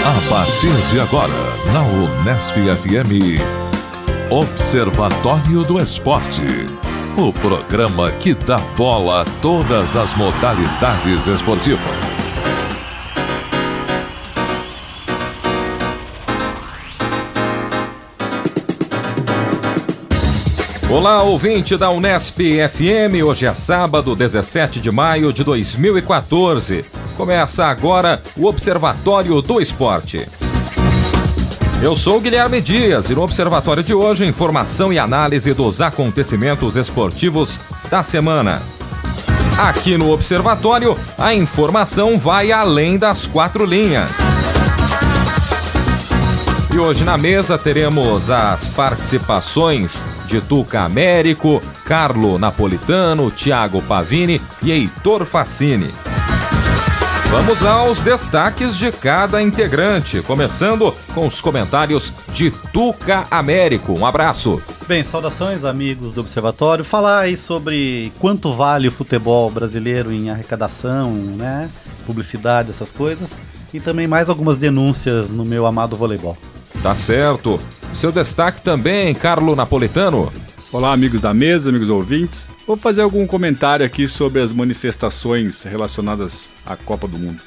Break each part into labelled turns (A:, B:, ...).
A: A partir de agora, na Unesp FM, Observatório do Esporte. O programa que dá bola a todas as modalidades esportivas. Olá, ouvinte da Unesp FM. Hoje é sábado, 17 de maio de 2014. Começa agora o Observatório do Esporte. Eu sou o Guilherme Dias e no Observatório de hoje, informação e análise dos acontecimentos esportivos da semana. Aqui no Observatório, a informação vai além das quatro linhas. E hoje na mesa teremos as participações de Tuca Américo, Carlo Napolitano, Thiago Pavini e Heitor Facini. Vamos aos destaques de cada integrante, começando com os comentários de Tuca Américo. Um abraço.
B: Bem, saudações amigos do Observatório. Falar aí sobre quanto vale o futebol brasileiro em arrecadação, né? Publicidade, essas coisas. E também mais algumas denúncias no meu amado voleibol.
A: Tá certo. Seu destaque também, Carlo Napolitano.
C: Olá, amigos da mesa, amigos ouvintes. Vou fazer algum comentário aqui sobre as manifestações relacionadas à Copa do Mundo.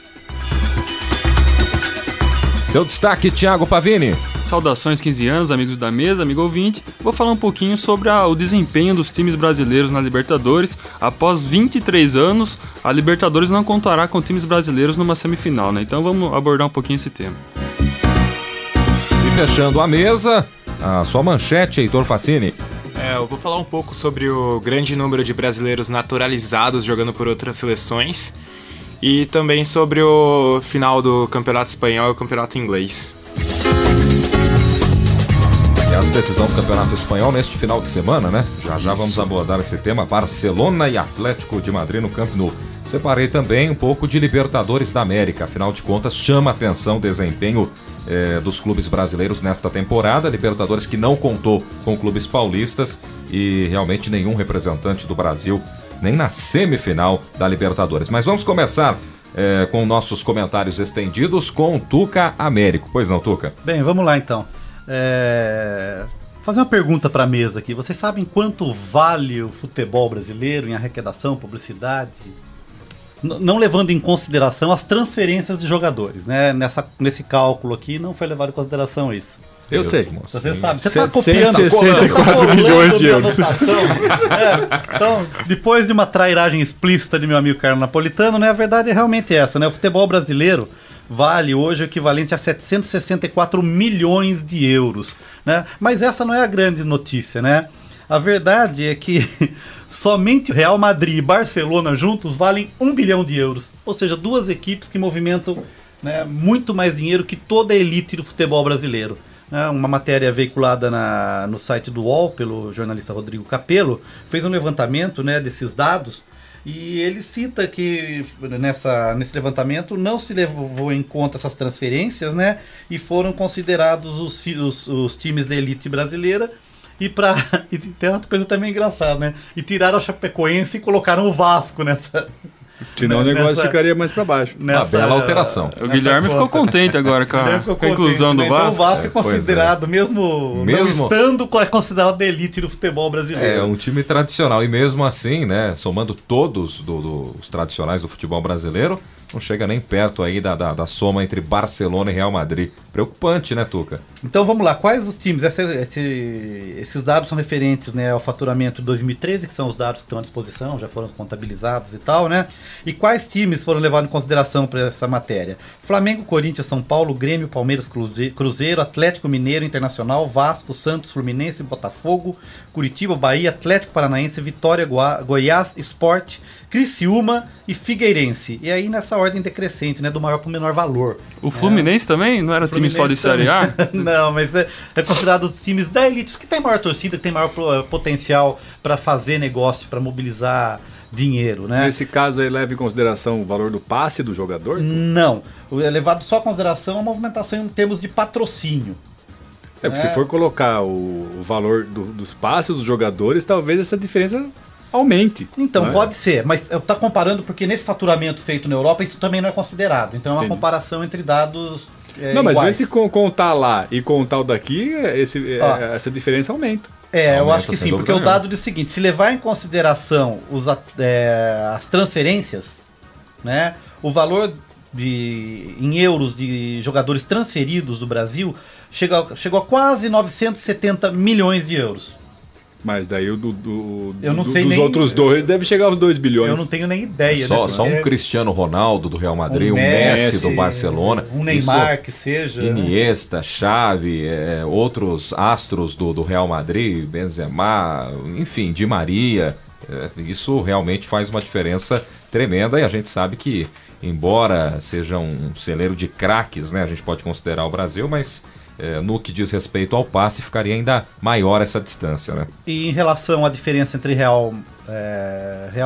A: Seu destaque, Thiago Pavini.
D: Saudações 15 anos, amigos da mesa, amigo ouvinte. Vou falar um pouquinho sobre o desempenho dos times brasileiros na Libertadores. Após 23 anos, a Libertadores não contará com times brasileiros numa semifinal, né? Então vamos abordar um pouquinho esse tema.
A: E fechando a mesa, a sua manchete, Heitor Facini.
E: Eu vou falar um pouco sobre o grande número de brasileiros naturalizados jogando por outras seleções e também sobre o final do Campeonato Espanhol e o Campeonato Inglês.
A: E a decisão do Campeonato Espanhol neste final de semana, né? Já vamos abordar esse tema. Barcelona e Atlético de Madrid no Camp Nou. Separei também um pouco de Libertadores da América. Afinal de contas, chama a atenção o desempenho dos clubes brasileiros nesta temporada. Libertadores que não contou com clubes paulistas e realmente nenhum representante do Brasil, nem na semifinal da Libertadores. Mas vamos começar com nossos comentários estendidos com Tuca Américo. Pois não, Tuca?
B: Bem, vamos lá então. Fazer uma pergunta para a mesa aqui. Vocês sabem quanto vale o futebol brasileiro em arrecadação, publicidade? Não levando em consideração as transferências de jogadores, né? Nesse cálculo aqui não foi levado em consideração isso.
C: Eu sei.
B: Você sabe, você está copiando
C: 164 milhões de euros.
B: Então, depois de uma trairagem explícita de meu amigo Carlo Napolitano, né, a verdade é realmente essa, né? O futebol brasileiro vale hoje o equivalente a 764 milhões de euros, né? Mas essa não é a grande notícia, né? A verdade é que somente Real Madrid e Barcelona juntos valem 1 bilhão de euros. Ou seja, duas equipes que movimentam, né, muito mais dinheiro que toda a elite do futebol brasileiro. Uma matéria veiculada no site do UOL pelo jornalista Rodrigo Capello fez um levantamento, né, desses dados e ele cita que nesse levantamento não se levou em conta essas transferências, né, e foram considerados os times da elite brasileira. E tem uma coisa também engraçada, né? E tiraram a Chapecoense e colocaram o Vasco nessa...
C: Senão o negócio ficaria mais para baixo.
A: Uma bela alteração.
D: O Guilherme ficou contente agora com a inclusão do Vasco.
B: Então o Vasco é considerado, mesmo não estando, é considerado a elite do futebol brasileiro.
A: É um time tradicional e mesmo assim, né, somando todos os tradicionais do futebol brasileiro, não chega nem perto aí da soma entre Barcelona e Real Madrid. Preocupante, né, Tuca?
B: Então vamos lá, quais os times? Esses dados são referentes, né, ao faturamento de 2013, que são os dados que estão à disposição, já foram contabilizados e tal, né? E quais times foram levados em consideração para essa matéria? Flamengo, Corinthians, São Paulo, Grêmio, Palmeiras, Cruzeiro, Atlético Mineiro, Internacional, Vasco, Santos, Fluminense, Botafogo, Curitiba, Bahia, Atlético Paranaense, Vitória, Goiás, Sport, Criciúma e Figueirense. E aí nessa ordem decrescente, né, do maior para o menor valor.
D: O Fluminense também? Não era time só de Série A?
B: Não, mas é considerado os times da elite, os que tem maior torcida, que tem maior potencial para fazer negócio, para mobilizar dinheiro, né?
C: Nesse caso aí leva em consideração o valor do passe do jogador?
B: Não, é levado só em consideração a movimentação em termos de patrocínio.
C: Porque se for colocar o valor dos passes dos jogadores, talvez essa diferença aumente.
B: Então, pode ser, mas eu estou comparando porque nesse faturamento feito na Europa isso também não é considerado. Então é uma comparação entre dados
C: Não, mas
B: iguais.
C: se contar lá e contar o daqui, essa diferença aumenta.
B: Eu acho que
A: sem
B: sim,
A: dúvida
B: porque o
A: nenhuma.
B: dado diz o seguinte, se levar em consideração as transferências, né, o valor em euros de jogadores transferidos do Brasil chegou a quase 970 milhões de euros.
C: Mas daí
B: Eu não sei
C: dos
B: nem-
C: outros dois deve chegar aos 2 bilhões.
B: Eu não tenho nem ideia.
A: Só
B: né,
A: um Cristiano Ronaldo do Real Madrid,
B: Um
A: um Messi
B: Messi,
A: do Barcelona.
B: um Neymar
A: Isso,
B: que seja. né?
A: Iniesta, Xavi, outros astros do Real Madrid, Benzema, enfim, Di Maria. Isso realmente faz uma diferença tremenda e a gente sabe que, embora seja um celeiro de craques, né, a gente pode considerar o Brasil, mas no que diz respeito ao passe ficaria ainda maior essa distância, né?
B: E em relação à diferença entre Real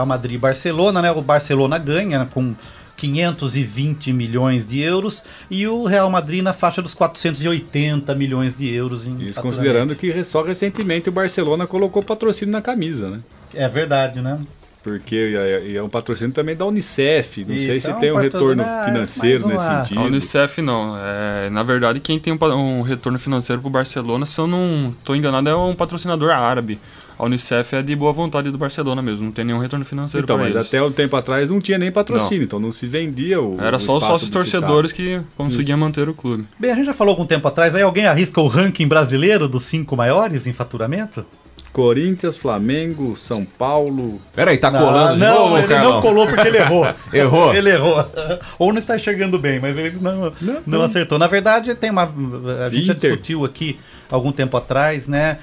B: Madrid e Barcelona, né? O Barcelona ganha, né, com 520 milhões de euros e o Real Madrid na faixa dos 480 milhões de euros em
C: Isso
B: faturamento.
C: considerando que só recentemente o Barcelona colocou patrocínio na camisa, né?
B: É verdade, né?
C: Porque é um patrocínio também da Unicef. Não
B: Isso,
C: sei se
B: é um
C: tem um retorno
B: patrocínio,
C: financeiro
B: mais
C: nesse
B: uma-
C: sentido.
D: A Unicef não. Na verdade, quem tem um retorno financeiro pro Barcelona, se eu não tô enganado, é um patrocinador árabe. A Unicef é de boa vontade do Barcelona mesmo, não tem nenhum retorno financeiro
C: Então,
D: pra
C: mas
D: eles.
C: até um tempo atrás não tinha nem patrocínio, então não se vendia
D: Era só os
C: espaço
D: sócios torcedores que conseguiam manter o clube.
B: Bem, a gente já falou algum tempo atrás, aí alguém arrisca o ranking brasileiro dos 5 maiores em faturamento?
C: Corinthians, Flamengo, São Paulo.
A: Peraí, tá colando de
B: não,
A: novo,
B: ele
A: Carlão?
B: não colou porque ele errou.
A: Errou?
B: Ele errou. Ou não está enxergando bem, mas ele não acertou. Na verdade, a gente já
C: Inter.
B: discutiu aqui algum tempo atrás, né,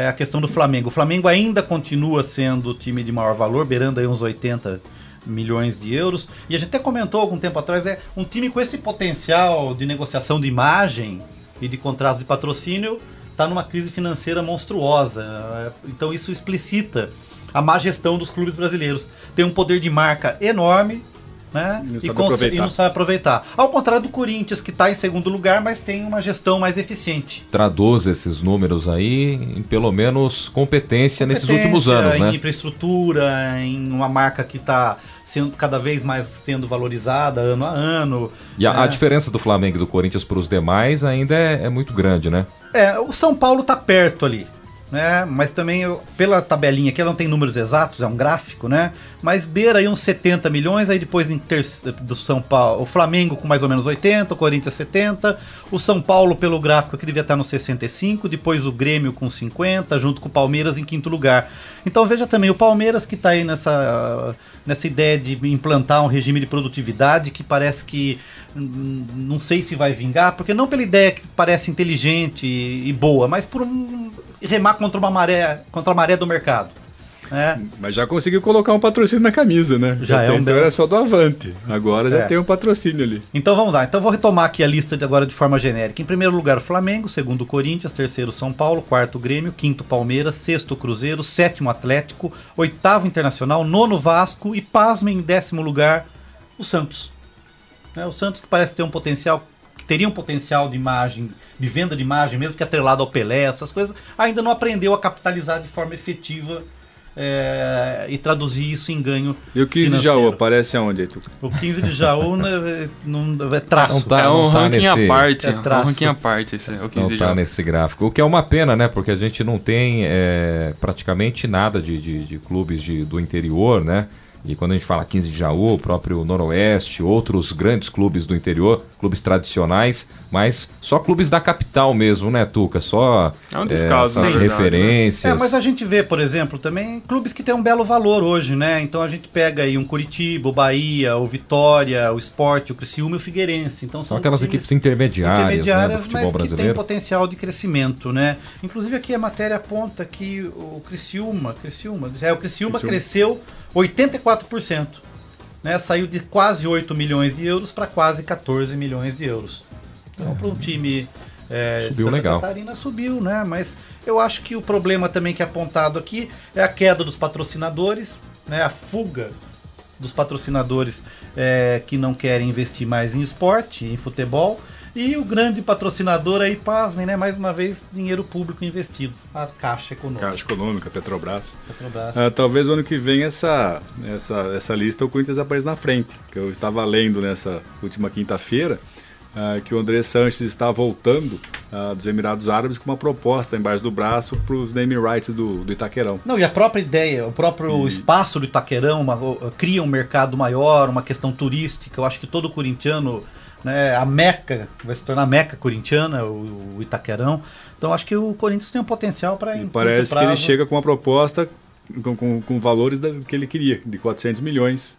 B: a questão do Flamengo. O Flamengo ainda continua sendo o time de maior valor, beirando aí uns 80 milhões de euros. E a gente até comentou algum tempo atrás, um time com esse potencial de negociação de imagem e de contratos de patrocínio está numa crise financeira monstruosa. Então isso explicita a má gestão dos clubes brasileiros. Tem um poder de marca enorme, né? E não sabe aproveitar. Ao contrário do Corinthians, que está em segundo lugar, mas tem uma gestão mais eficiente.
A: Traduz esses números aí em pelo menos competência nesses últimos anos,
B: em
A: né?
B: infraestrutura, em uma marca que está sendo cada vez mais sendo valorizada ano a ano.
A: E a diferença do Flamengo e do Corinthians para os demais ainda é muito grande, né?
B: O São Paulo está perto ali, né? Mas também, pela tabelinha aqui, ela não tem números exatos, é um gráfico, né? Mas beira aí uns 70 milhões, aí depois do São Paulo, o Flamengo com mais ou menos 80, o Corinthians 70, o São Paulo pelo gráfico que devia estar nos 65, depois o Grêmio com 50, junto com o Palmeiras em quinto lugar. Então veja também, o Palmeiras que está aí nessa ideia de implantar um regime de produtividade que parece que não sei se vai vingar, porque não pela ideia que parece inteligente e boa, mas por remar contra a maré do mercado.
C: Mas já conseguiu colocar um patrocínio na camisa, né? Então era só do Avante. Agora já tem um patrocínio ali.
B: Então vamos lá. Então vou retomar aqui a lista agora de forma genérica. Em primeiro lugar, o Flamengo, segundo o Corinthians, terceiro São Paulo, quarto Grêmio, quinto Palmeiras, sexto Cruzeiro, sétimo Atlético, oitavo Internacional, nono Vasco e, pasmem, em 10º lugar, o Santos. O Santos que parece ter que teria um potencial de imagem, de venda de imagem, mesmo que atrelado ao Pelé, essas coisas, ainda não aprendeu a capitalizar de forma efetiva e traduzir isso em ganho.
C: E o 15 de Jaú aparece aonde, Edu?
B: O 15 de Jaú é traço.
D: É um ranking à parte.
B: É
D: um ranking à parte esse, o 15
A: não
D: de
A: tá
D: Jaú.
A: nesse gráfico. O que é uma pena, né? Porque a gente não tem praticamente nada de clubes do interior, né? E quando a gente fala 15 de Jaú, o próprio Noroeste, outros grandes clubes do interior, clubes tradicionais, mas só clubes da capital mesmo, né, Tuca? Só
D: descaso,
A: essas referências.
B: Mas a gente vê, por exemplo, também clubes que têm um belo valor hoje, né? Então a gente pega aí um Curitiba, o Bahia, o Vitória, o Sport, o Criciúma e o Figueirense. Então
A: são aquelas equipes intermediárias, né, do futebol
B: mas
A: brasileiro.
B: Que tem potencial de crescimento, né? Inclusive aqui a matéria aponta que o Criciúma cresceu 84%, né? Saiu de quase 8 milhões de euros para quase 14 milhões de euros. Então, para um time
A: subiu legal.
B: Catarina subiu, né? Mas eu acho que o problema também que é apontado aqui é a queda dos patrocinadores, né? A fuga dos patrocinadores que não querem investir mais em esporte, em futebol. E o grande patrocinador aí, pasmem, né? Mais uma vez, dinheiro público investido. A Caixa Econômica.
C: Caixa Econômica, Petrobras. Talvez o ano que vem essa lista o Corinthians apareça na frente. Que eu estava lendo nessa última quinta-feira que o André Sanches está voltando dos Emirados Árabes com uma proposta embaixo do braço para os naming rights do Itaquerão.
B: Não, e a própria ideia, o próprio espaço do Itaquerão cria um mercado maior, uma questão turística. Eu acho que todo corintiano, né, a Meca, vai se tornar a Meca corintiana, o Itaquerão. Então acho que o Corinthians tem um potencial para...
C: Parece que ele chega com uma proposta com valores que ele queria, de 400 milhões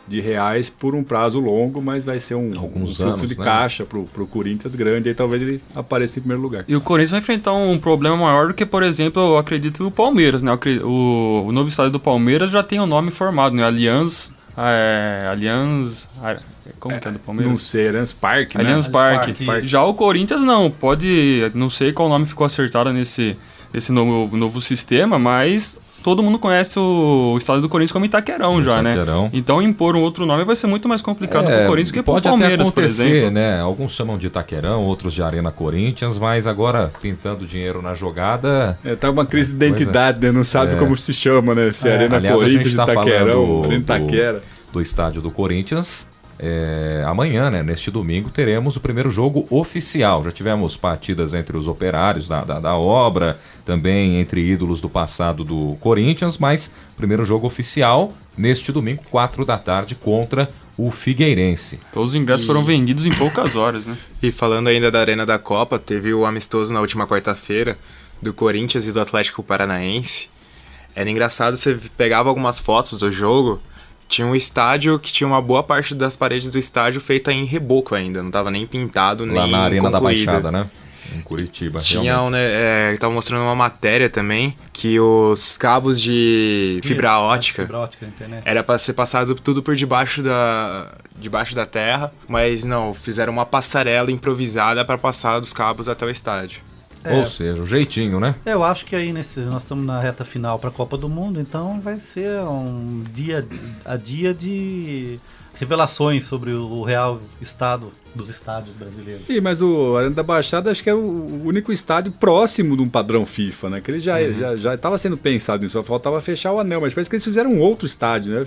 C: de reais por um prazo longo, mas vai ser um fluxo de caixa para o Corinthians grande, aí talvez ele apareça em primeiro lugar.
D: E o Corinthians vai enfrentar um problema maior do que, por exemplo, eu acredito o Palmeiras, né? O novo estádio do Palmeiras já tem o nome formado, né? Allianz... Como que é do Palmeiras?
C: Não sei, Allianz Parque, né?
D: Allianz Parque. Já o Corinthians não, não sei qual nome ficou acertado nesse novo sistema, mas todo mundo conhece o estádio do Corinthians como Itaquerão já, né? Então impor um outro nome vai ser muito mais complicado para o Corinthians que para o Palmeiras,
A: até acontecer,
D: por exemplo.
A: Né? Alguns chamam de Itaquerão, outros de Arena Corinthians, mas agora pintando dinheiro na jogada...
C: Tá uma crise de identidade, né? Não sabe como se chama, né? Se Arena Corinthians, Itaquerão, Arena Itaquera.
A: Do estádio do Corinthians. Amanhã, né, neste domingo, teremos o primeiro jogo oficial. Já tivemos partidas entre os operários da obra, também entre ídolos do passado do Corinthians, mas primeiro jogo oficial neste domingo, 4 da tarde, contra o Figueirense.
D: Todos os ingressos foram vendidos em poucas horas, né?
E: E falando ainda da Arena da Copa, teve o amistoso na última quarta-feira do Corinthians e do Atlético Paranaense. Era engraçado, você pegava algumas fotos do jogo. Tinha um estádio que tinha uma boa parte das paredes do estádio feita em reboco ainda, não estava nem pintado, nem concluída.
A: Lá na Arena da Baixada, né? Em Curitiba.
E: Tinha, estava mostrando uma matéria também, que os cabos de fibra ótica era para ser passado tudo por debaixo da terra, mas não, fizeram uma passarela improvisada para passar dos cabos até o estádio.
A: Ou seja, o jeitinho, né?
B: Eu acho que aí nós estamos na reta final para a Copa do Mundo, então vai ser um dia a dia de revelações sobre o real estado dos estádios brasileiros.
C: Sim, mas o Arena da Baixada acho que é o único estádio próximo de um padrão FIFA, né? Que ele já estava sendo pensado nisso, só faltava fechar o anel, mas parece que eles fizeram um outro estádio, né?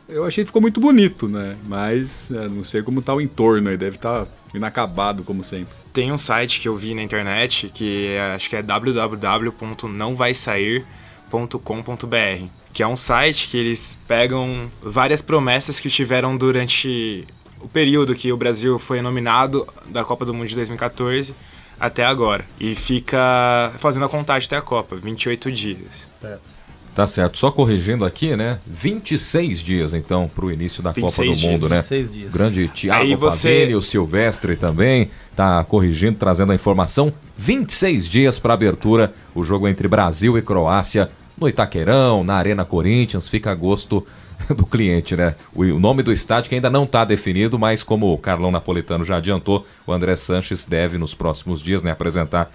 C: Eu achei que ficou muito bonito, né? Mas não sei como está o entorno aí, deve estar inacabado como sempre.
E: Tem um site que eu vi na internet que acho que é www.nãovaisair.com.br, que é um site que eles pegam várias promessas que tiveram durante o período que o Brasil foi nominado da Copa do Mundo de 2014 até agora. E fica fazendo a contagem até a Copa, 28 dias.
B: Certo.
A: Tá certo. Só corrigindo aqui, né? 26 dias, então, para o início da Copa do Mundo, né?
B: 26 dias.
A: Grande Thiago Pavini, o Silvestre também tá corrigindo, trazendo a informação. 26 dias para abertura, o jogo entre Brasil e Croácia no Itaquerão, na Arena Corinthians, fica a gosto do cliente, né? O nome do estádio que ainda não está definido, mas como o Carlão Napolitano já adiantou, o André Sanches deve nos próximos dias, né, apresentar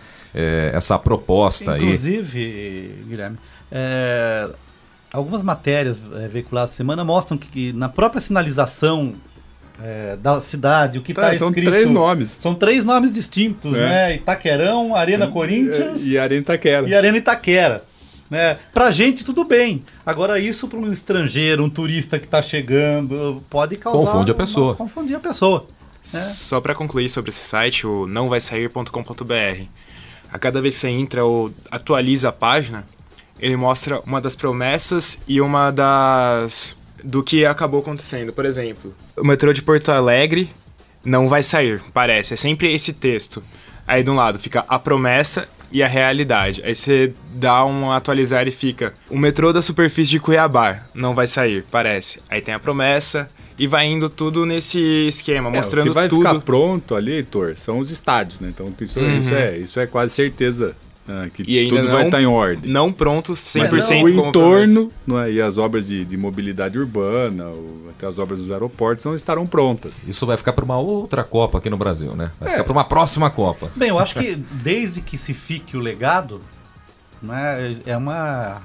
A: essa proposta.
B: Inclusive, Guilherme, algumas matérias veiculadas essa semana mostram que na própria sinalização da cidade, o que está escrito...
C: São 3 nomes.
B: São 3 nomes distintos, né? Itaquerão, Arena Corinthians
C: e Arena Itaquera.
B: E Arena Itaquera. Né? Pra gente tudo bem. Agora isso para um estrangeiro, um turista que está chegando, pode causar... Confundir a pessoa. Né?
E: Só para concluir sobre esse site, o nãovaisair.com.br, a cada vez que você entra ou atualiza a página, ele mostra uma das promessas e uma do que acabou acontecendo. Por exemplo, o metrô de Porto Alegre não vai sair, parece. É sempre esse texto. Aí de um lado fica a promessa e a realidade. Aí você dá um atualizar e fica: o metrô da superfície de Cuiabá não vai sair, parece. Aí tem a promessa e vai indo tudo nesse esquema, mostrando tudo.
C: O que vai ficar pronto ali, Heitor, são os estádios, né? Então isso é quase certeza que
E: e
C: tudo vai estar em ordem.
E: Não pronto 100%.
C: Mas o entorno, e as obras de mobilidade urbana, até as obras dos aeroportos não estarão prontas.
A: Isso vai ficar para uma outra Copa aqui no Brasil, né? Vai ficar para uma próxima Copa.
B: Bem, eu acho que desde que se fique o legado, né, é uma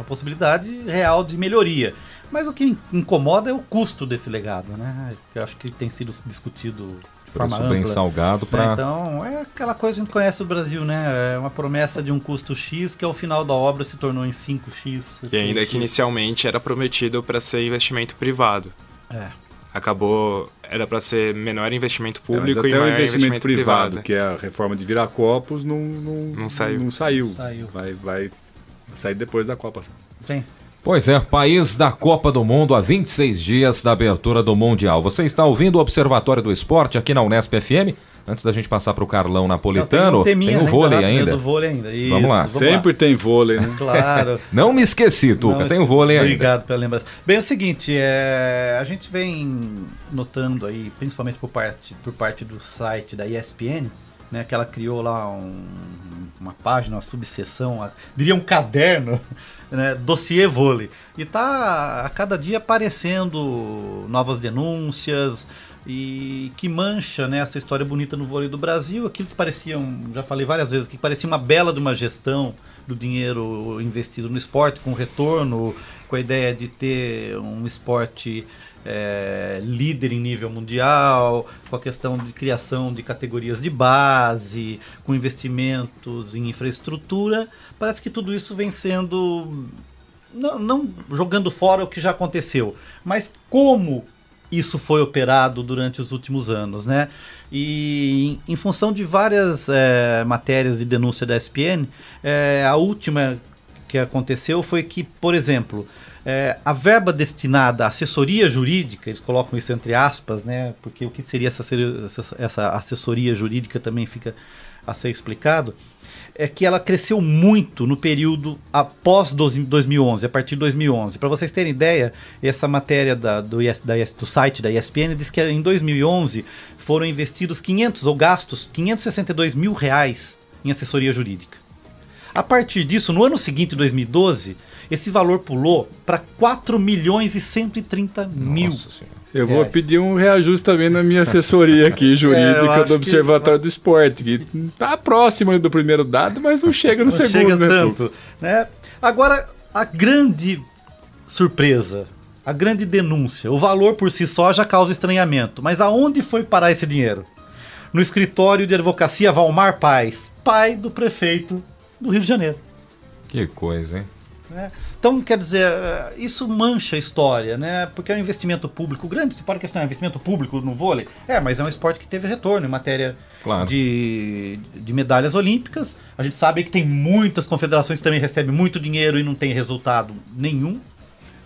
B: possibilidade real de melhoria. Mas o que incomoda é o custo desse legado, né? Eu acho que tem sido discutido de forma ampla.
A: Bem salgado para...
B: Então, é aquela coisa que a gente conhece do Brasil, né? É uma promessa de um custo X que ao final da obra se tornou em 5X.
E: E ainda que inicialmente era prometido para ser investimento privado. era para ser menor investimento
C: Mas
E: público
C: até
E: e
C: o
E: maior
C: investimento privado,
E: privado.
C: que é a reforma de Viracopos, não saiu. Vai sair depois da Copa.
B: Sim.
A: Pois é, país da Copa do Mundo a 26 dias da abertura do Mundial. Você está ouvindo o Observatório do Esporte aqui na Unesp FM. Antes da gente passar para o Carlão Napolitano, tem o vôlei ainda.
B: Do vôlei ainda. Isso,
A: vamos lá.
C: Sempre tem vôlei, né?
B: Claro.
A: Não me esqueci, Tuca, tem o vôlei ainda.
B: Obrigado pela lembrança. Bem, é o seguinte, a gente vem notando aí, principalmente por parte do site da ESPN, né, que ela criou lá uma página, uma subseção, diria um caderno, né, dossiê vôlei. E tá a cada dia aparecendo novas denúncias e que mancha, né, essa história bonita no vôlei do Brasil, aquilo que parecia, já falei várias vezes, que parecia uma bela de uma gestão do dinheiro investido no esporte, com retorno, com a ideia de ter um esporte líder em nível mundial, com a questão de criação de categorias de base, com investimentos em infraestrutura. Parece que tudo isso vem sendo, não jogando fora o que já aconteceu, mas como isso foi operado durante os últimos anos, né? E em função de várias matérias de denúncia da ESPN, a última que aconteceu foi que, por exemplo, a verba destinada à assessoria jurídica, eles colocam isso entre aspas, né? Porque o que seria essa assessoria jurídica também fica a ser explicado, é que ela cresceu muito no período após 2011, a partir de 2011. Para vocês terem ideia, essa matéria do site da ESPN diz que em 2011 foram investidos gastos 562 mil reais em assessoria jurídica. A partir disso, no ano seguinte, 2012, esse valor pulou para 4 milhões e 130 mil.
C: Eu vou pedir um reajuste também na minha assessoria aqui, jurídica do Observatório do Esporte, que está próximo do primeiro dado, mas não chega no segundo.
B: Chega tanto, né? Agora, a grande surpresa, a grande denúncia, o valor por si só já causa estranhamento, mas aonde foi parar esse dinheiro? No escritório de advocacia Valmar Paz, pai do prefeito do Rio de Janeiro.
A: Que coisa, hein?
B: Então, quer dizer, isso mancha a história, né? Porque é um investimento público grande. Você pode questionar, investimento público no vôlei? Mas é um esporte que teve retorno em matéria de medalhas olímpicas. A gente sabe que tem muitas confederações que também recebem muito dinheiro e não tem resultado nenhum.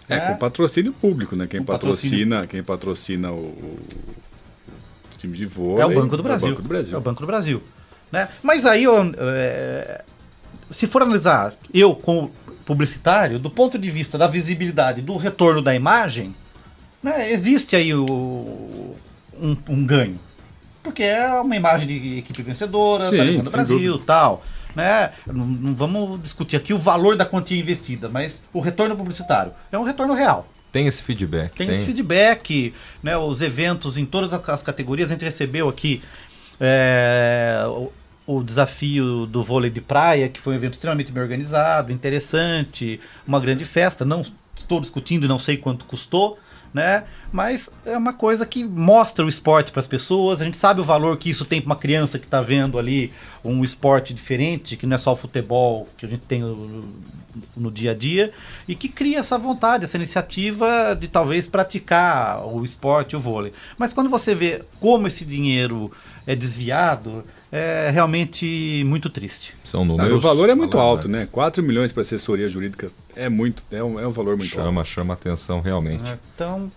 C: Com patrocínio público, né? Quem patrocina o time de vôlei
B: é o Banco do Brasil. É o Banco do Brasil. Né? Mas aí, se for analisar, eu como publicitário, do ponto de vista da visibilidade, do retorno da imagem, né, existe aí um ganho. Porque é uma imagem de equipe vencedora, da Liga do Brasil e tal. Né? Não vamos discutir aqui o valor da quantia investida, mas o retorno publicitário é um retorno real.
A: Tem esse feedback.
B: Tem esse feedback, né? Os eventos em todas as categorias. A gente recebeu aqui o desafio do vôlei de praia, que foi um evento extremamente bem organizado, interessante, uma grande festa. Não estou discutindo e não sei quanto custou, né? Mas é uma coisa que mostra o esporte para as pessoas. A gente sabe o valor que isso tem para uma criança que está vendo ali um esporte diferente, que não é só o futebol que a gente tem no dia a dia, e que cria essa vontade, essa iniciativa de talvez praticar o esporte, o vôlei. Mas quando você vê como esse dinheiro é desviado, é realmente muito triste.
A: São números.
C: O valor é muito alto, né? 4 milhões para assessoria jurídica é um valor muito alto.
A: Chama atenção realmente.
B: Então,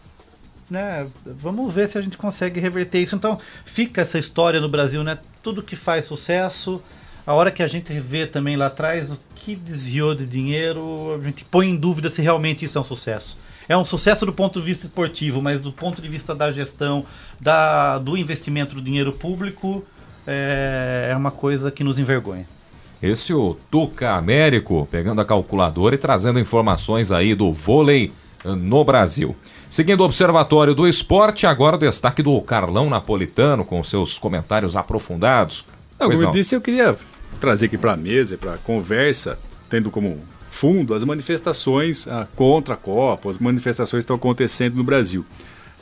B: né, vamos ver se a gente consegue reverter isso. Então, fica essa história no Brasil, né? Tudo que faz sucesso, a hora que a gente vê também lá atrás o que desviou de dinheiro, a gente põe em dúvida se realmente isso é um sucesso. É um sucesso do ponto de vista esportivo, mas do ponto de vista da gestão, do investimento do dinheiro público, é uma coisa que nos envergonha.
A: Esse o Tuca Américo, pegando a calculadora e trazendo informações aí do vôlei no Brasil. Seguindo o Observatório do Esporte, agora o destaque do Carlão Napolitano, com seus comentários aprofundados.
C: Como eu disse, eu queria trazer aqui para a mesa, para a conversa, tendo como fundo as manifestações contra a Copa, as manifestações que estão acontecendo no Brasil.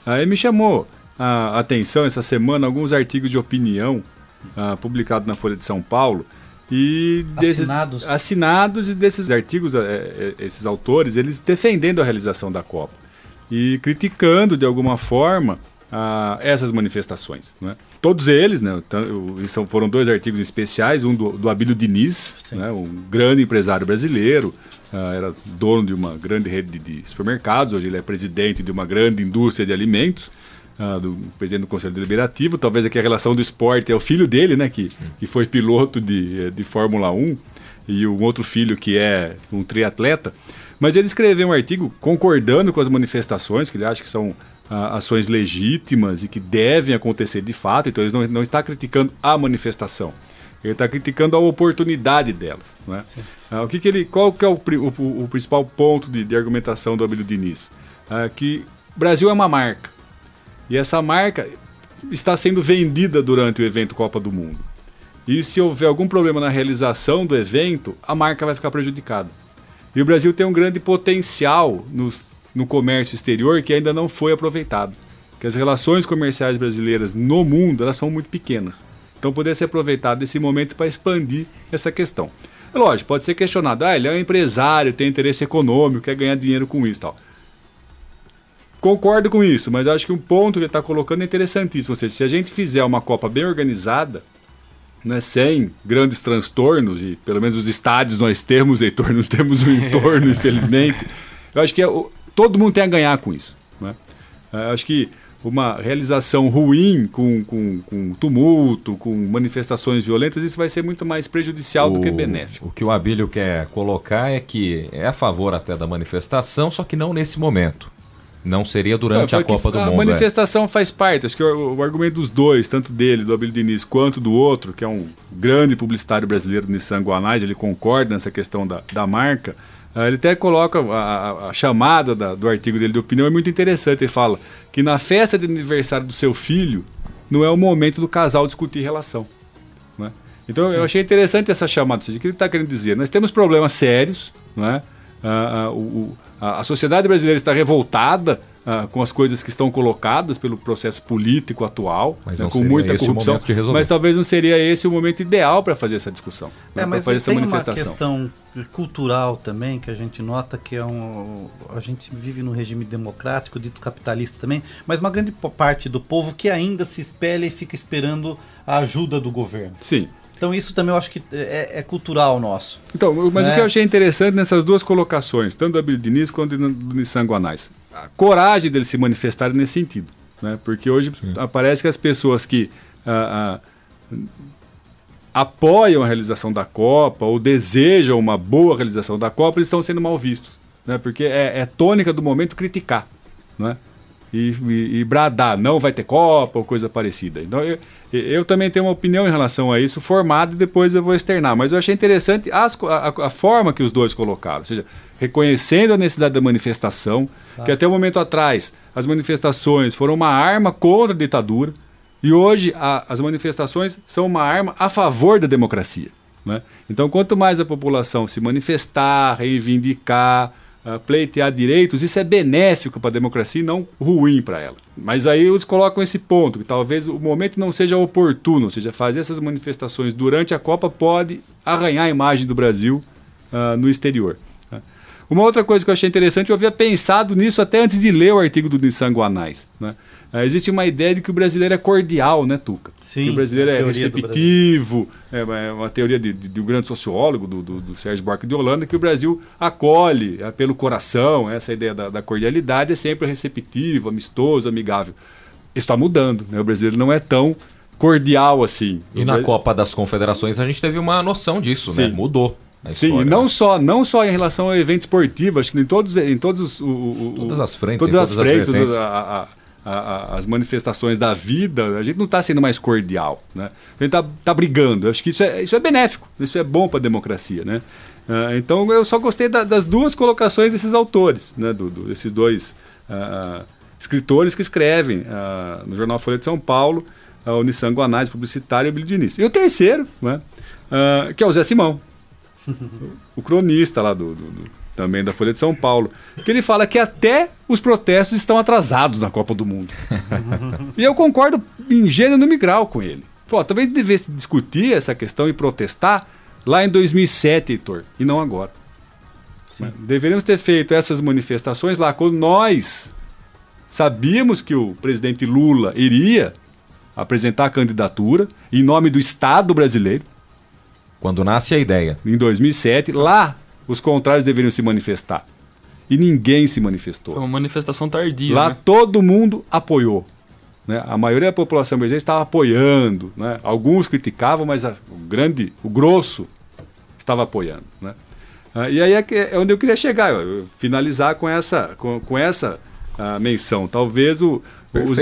C: Aí me chamou a atenção essa semana alguns artigos de opinião publicados na Folha de São Paulo, e assinados, e desses artigos, esses autores, eles defendendo a realização da Copa. e criticando de alguma forma essas manifestações, né? Todos eles, né, foram 2 artigos especiais, um do Abílio Diniz, né, um grande empresário brasileiro, era dono de uma grande rede de supermercados, hoje ele é presidente de uma grande indústria de alimentos, presidente do Conselho Deliberativo. Talvez aqui a relação do esporte é o filho dele, né, que foi piloto de Fórmula 1, e um outro filho que é um triatleta. Mas ele escreveu um artigo concordando com as manifestações, que ele acha que são ações legítimas e que devem acontecer de fato. Então ele não está criticando a manifestação, ele está criticando a oportunidade delas, né? Qual que é o principal ponto de argumentação do Abílio Diniz? Que o Brasil é uma marca, e essa marca está sendo vendida durante o evento Copa do Mundo. E se houver algum problema na realização do evento, a marca vai ficar prejudicada. E o Brasil tem um grande potencial no comércio exterior que ainda não foi aproveitado. Porque as relações comerciais brasileiras no mundo, elas são muito pequenas. Então poderia ser aproveitado esse momento para expandir essa questão. É lógico, pode ser questionado, ele é um empresário, tem interesse econômico, quer ganhar dinheiro com isso e tal. Concordo com isso, mas acho que um ponto que ele está colocando é interessantíssimo. Ou seja, se a gente fizer uma Copa bem organizada, né, sem grandes transtornos, e pelo menos os estádios nós temos, Heitor, não temos um entorno, infelizmente, eu acho que todo mundo tem a ganhar com isso, né? Acho que uma realização ruim, com tumulto, com manifestações violentas, isso vai ser muito mais prejudicial do que benéfico.
A: O que o Abílio quer colocar é que é a favor até da manifestação, só que não nesse momento. Não seria durante a Copa do Mundo.
C: A manifestação faz parte, acho que o argumento dos dois, tanto dele, do Abílio Diniz, quanto do outro, que é um grande publicitário brasileiro, Nissan Guanais, ele concorda nessa questão da marca. Ele até coloca a chamada do artigo dele de opinião, é muito interessante. Ele fala que na festa de aniversário do seu filho não é o momento do casal discutir relação, né? Então eu achei interessante essa chamada, ou seja, o que ele está querendo dizer? Nós temos problemas sérios, né? A sociedade brasileira está revoltada com as coisas que estão colocadas pelo processo político atual, né, com muita corrupção, mas talvez não seria esse o momento ideal para fazer essa discussão, né,
B: mas fazer essa manifestação. Tem uma questão cultural também que a gente nota que a gente vive num regime democrático, dito capitalista também, mas uma grande parte do povo que ainda se espelha e fica esperando a ajuda do governo.
C: Sim.
B: Então isso também eu acho que é cultural nosso.
C: Então, mas o que eu achei interessante nessas duas colocações, tanto do Abílio Diniz quanto do Nissan Guanais, a coragem deles se manifestarem nesse sentido, né? Porque hoje parece que as pessoas que apoiam a realização da Copa ou desejam uma boa realização da Copa, eles estão sendo mal vistos, né? Porque é tônica do momento criticar, né? E bradar, não vai ter Copa ou coisa parecida. Então eu também tenho uma opinião em relação a isso, formada, e depois eu vou externar. Mas eu achei interessante a forma que os dois colocaram, ou seja, reconhecendo a necessidade da manifestação, que até o momento atrás as manifestações foram uma arma contra a ditadura, e hoje as manifestações são uma arma a favor da democracia, né? Então quanto mais a população se manifestar, reivindicar, pleitear direitos, isso é benéfico para a democracia e não ruim para ela. Mas aí eles colocam esse ponto, que talvez o momento não seja oportuno, ou seja, fazer essas manifestações durante a Copa pode arranhar a imagem do Brasil no exterior. Uma outra coisa que eu achei interessante, eu havia pensado nisso até antes de ler o artigo do Nissan Guanais, né? Existe uma ideia de que o brasileiro é cordial, né, Tuca?
B: Sim,
C: que o brasileiro é receptivo, é uma teoria de um grande sociólogo, do Sérgio Buarque de Holanda, que o Brasil acolhe pelo coração, essa ideia da cordialidade é sempre receptivo, amistoso, amigável. Isso está mudando, né? O brasileiro não é tão cordial assim.
A: E na Copa das Confederações a gente teve uma noção disso, né? Mudou.
C: Sim, e não só em relação ao evento esportivo, acho que em todas
A: as frentes,
C: as manifestações da vida, a gente não está sendo mais cordial, né? A gente está brigando. Eu acho que isso é benéfico, isso é bom para a democracia, né? Então eu só gostei das duas colocações desses autores, né? Desses dois escritores que escrevem no jornal Folha de São Paulo, o Nissan Guanais, publicitário, e o Abílio Diniz. E o terceiro, né? Que é o Zé Simão, o cronista lá também da Folha de São Paulo, que ele fala que até os protestos estão atrasados na Copa do Mundo. E eu concordo em gênero e grau com ele. Pô, talvez devesse discutir essa questão e protestar lá em 2007, Heitor, e não agora. Sim. Deveríamos ter feito essas manifestações lá quando nós Sabíamos que o presidente Lula iria apresentar a candidatura em nome do Estado brasileiro.
A: Quando nasce a ideia.
C: Em 2007, lá os contrários deveriam se manifestar. E ninguém se manifestou.
D: Foi uma manifestação tardia.
C: Lá
D: né?
C: todo mundo apoiou. Né? A maioria da população brasileira estava apoiando. Né? Alguns criticavam, mas o grosso estava apoiando. Né? E aí é onde eu queria chegar, finalizar com essa menção. Talvez os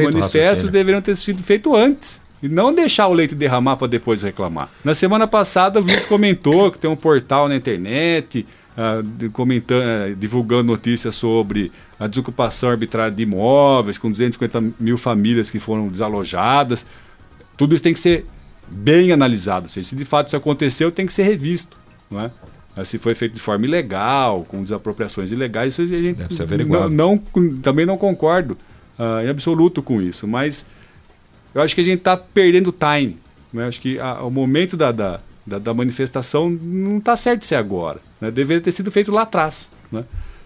C: manifestos deveriam ter sido feitos antes. E não deixar o leite derramar para depois reclamar. Na semana passada, o Luiz comentou que tem um portal na internet divulgando notícias sobre a desocupação arbitrária de imóveis, com 250 mil famílias que foram desalojadas. Tudo isso tem que ser bem analisado. Se de fato isso aconteceu, tem que ser revisto. Não é? Se foi feito de forma ilegal, com desapropriações ilegais, isso a gente
A: deve ser averiguado.
C: Também não concordo em absoluto com isso, mas eu acho que a gente está perdendo time. Né? Acho que o momento da manifestação não está certo de ser agora. Né? Deveria ter sido feito lá atrás. Né?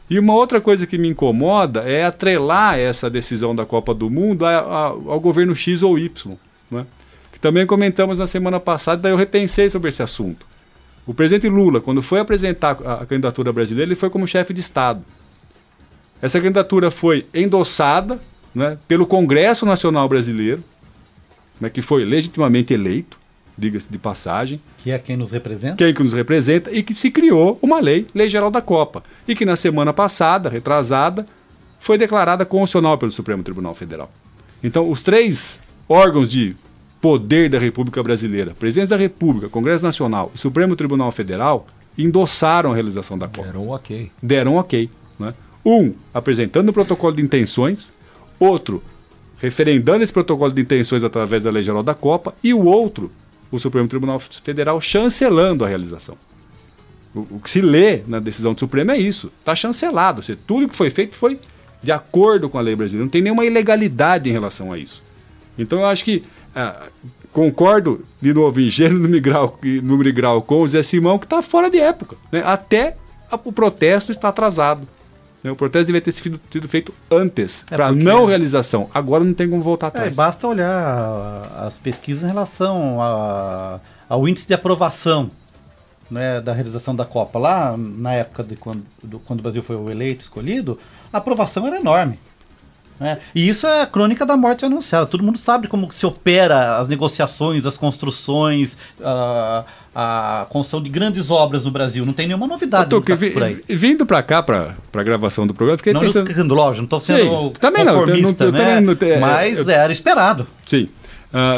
C: E uma outra coisa que me incomoda é atrelar essa decisão da Copa do Mundo ao governo X ou Y. Né? Que também comentamos na semana passada, daí eu repensei sobre esse assunto. O presidente Lula, quando foi apresentar a candidatura brasileira, ele foi como chefe de Estado. Essa candidatura foi endossada, né, pelo Congresso Nacional Brasileiro, né, que foi legitimamente eleito, diga-se de passagem.
B: Que é quem nos representa?
C: Quem que nos representa, e que se criou uma Lei Geral da Copa. E que na semana passada, retrasada, foi declarada constitucional pelo Supremo Tribunal Federal. Então, os 3 órgãos de poder da República Brasileira, Presidência da República, Congresso Nacional e Supremo Tribunal Federal, endossaram a realização da Copa. Deram ok. Né? Um, apresentando o protocolo de intenções, outro, referendando esse protocolo de intenções através da Lei Geral da Copa, e o outro, o Supremo Tribunal Federal, chancelando a realização. O que se lê na decisão do Supremo é isso, está chancelado, ou seja, tudo que foi feito foi de acordo com a lei brasileira, não tem nenhuma ilegalidade em relação a isso. Então eu acho que concordo de novo em gênero número e grau com o Zé Simão, que está fora de época. Né? Até o protesto está atrasado. Né? O protesto deveria ter sido feito antes, para não realização. Agora não tem como voltar atrás.
B: Basta olhar as pesquisas em relação ao índice de aprovação, né, da realização da Copa. Lá na época de quando o Brasil foi eleito, escolhido, a aprovação era enorme. E isso é a crônica da morte anunciada. Todo mundo sabe como se opera as negociações, as construções, a construção de grandes obras no Brasil. Não tem nenhuma novidade por aí.
C: Vindo para cá, para a gravação do programa, fiquei pensando...
B: Lógico, não estou sendo
C: também
B: conformista, mas era esperado.
C: Sim.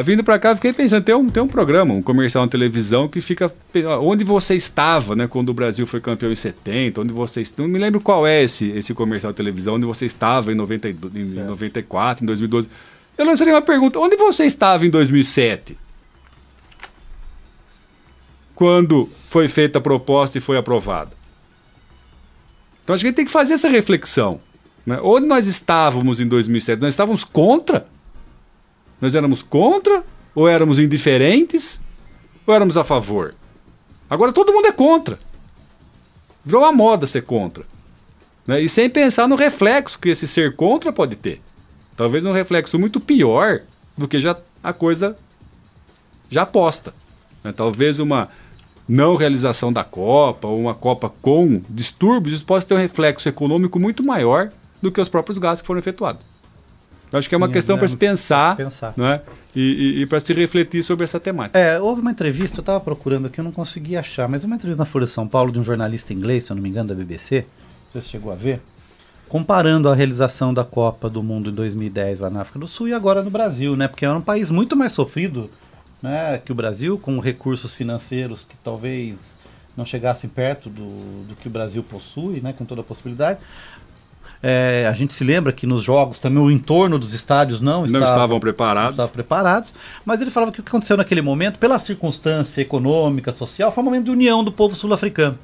C: Vindo para cá, fiquei pensando, tem um programa, um comercial na televisão que fica... Onde você estava, né, quando o Brasil foi campeão em 70, onde você... Não me lembro qual é esse comercial de televisão, onde você estava em 94, em 2012. Eu lançaria uma pergunta, onde você estava em 2007? Quando foi feita a proposta e foi aprovada? Então acho que a gente tem que fazer essa reflexão. Né? Onde nós estávamos em 2007? Nós estávamos contra? Nós éramos contra? Ou éramos indiferentes? Ou éramos a favor? Agora todo mundo é contra. Virou uma moda ser contra. Né? E sem pensar no reflexo que esse ser contra pode ter. Talvez um reflexo muito pior do que a coisa já posta. Né? Talvez uma não realização da Copa, ou uma Copa com distúrbios, isso pode ter um reflexo econômico muito maior do que os próprios gastos que foram efetuados. Eu acho que é uma questão para se pensar, né? E para se refletir sobre essa temática.
B: Houve uma entrevista, eu estava procurando aqui, eu não consegui achar, mas uma entrevista na Folha de São Paulo de um jornalista inglês, se eu não me engano, da BBC, não sei se chegou a ver, comparando a realização da Copa do Mundo em 2010 lá na África do Sul e agora no Brasil, né? Porque era um país muito mais sofrido, né, que o Brasil, com recursos financeiros que talvez não chegassem perto do que o Brasil possui, né, com toda a possibilidade. A gente se lembra que nos jogos também o entorno dos estádios não estavam preparados. Mas ele falava que o que aconteceu naquele momento, pela circunstância econômica, social, foi um momento de união do povo sul-africano.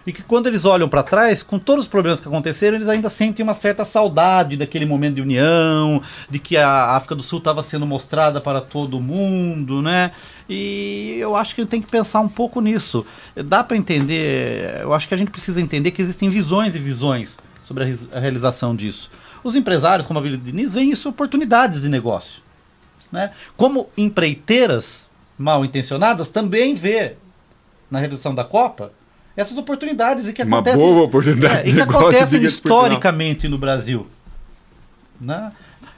B: E que quando eles olham para trás, com todos os problemas que aconteceram, eles ainda sentem uma certa saudade daquele momento de união, de que a África do Sul estava sendo mostrada para todo mundo, né? E eu acho que tem que pensar um pouco nisso. Dá para entender, eu acho que a gente precisa entender que existem visões e visões sobre a realização disso. Os empresários, como a Vila Diniz, veem isso oportunidades de negócio. Né? Como empreiteiras mal intencionadas também vê na realização da Copa essas oportunidades e que acontecem,
C: uma boa oportunidade
B: e que acontecem historicamente no Brasil. Né?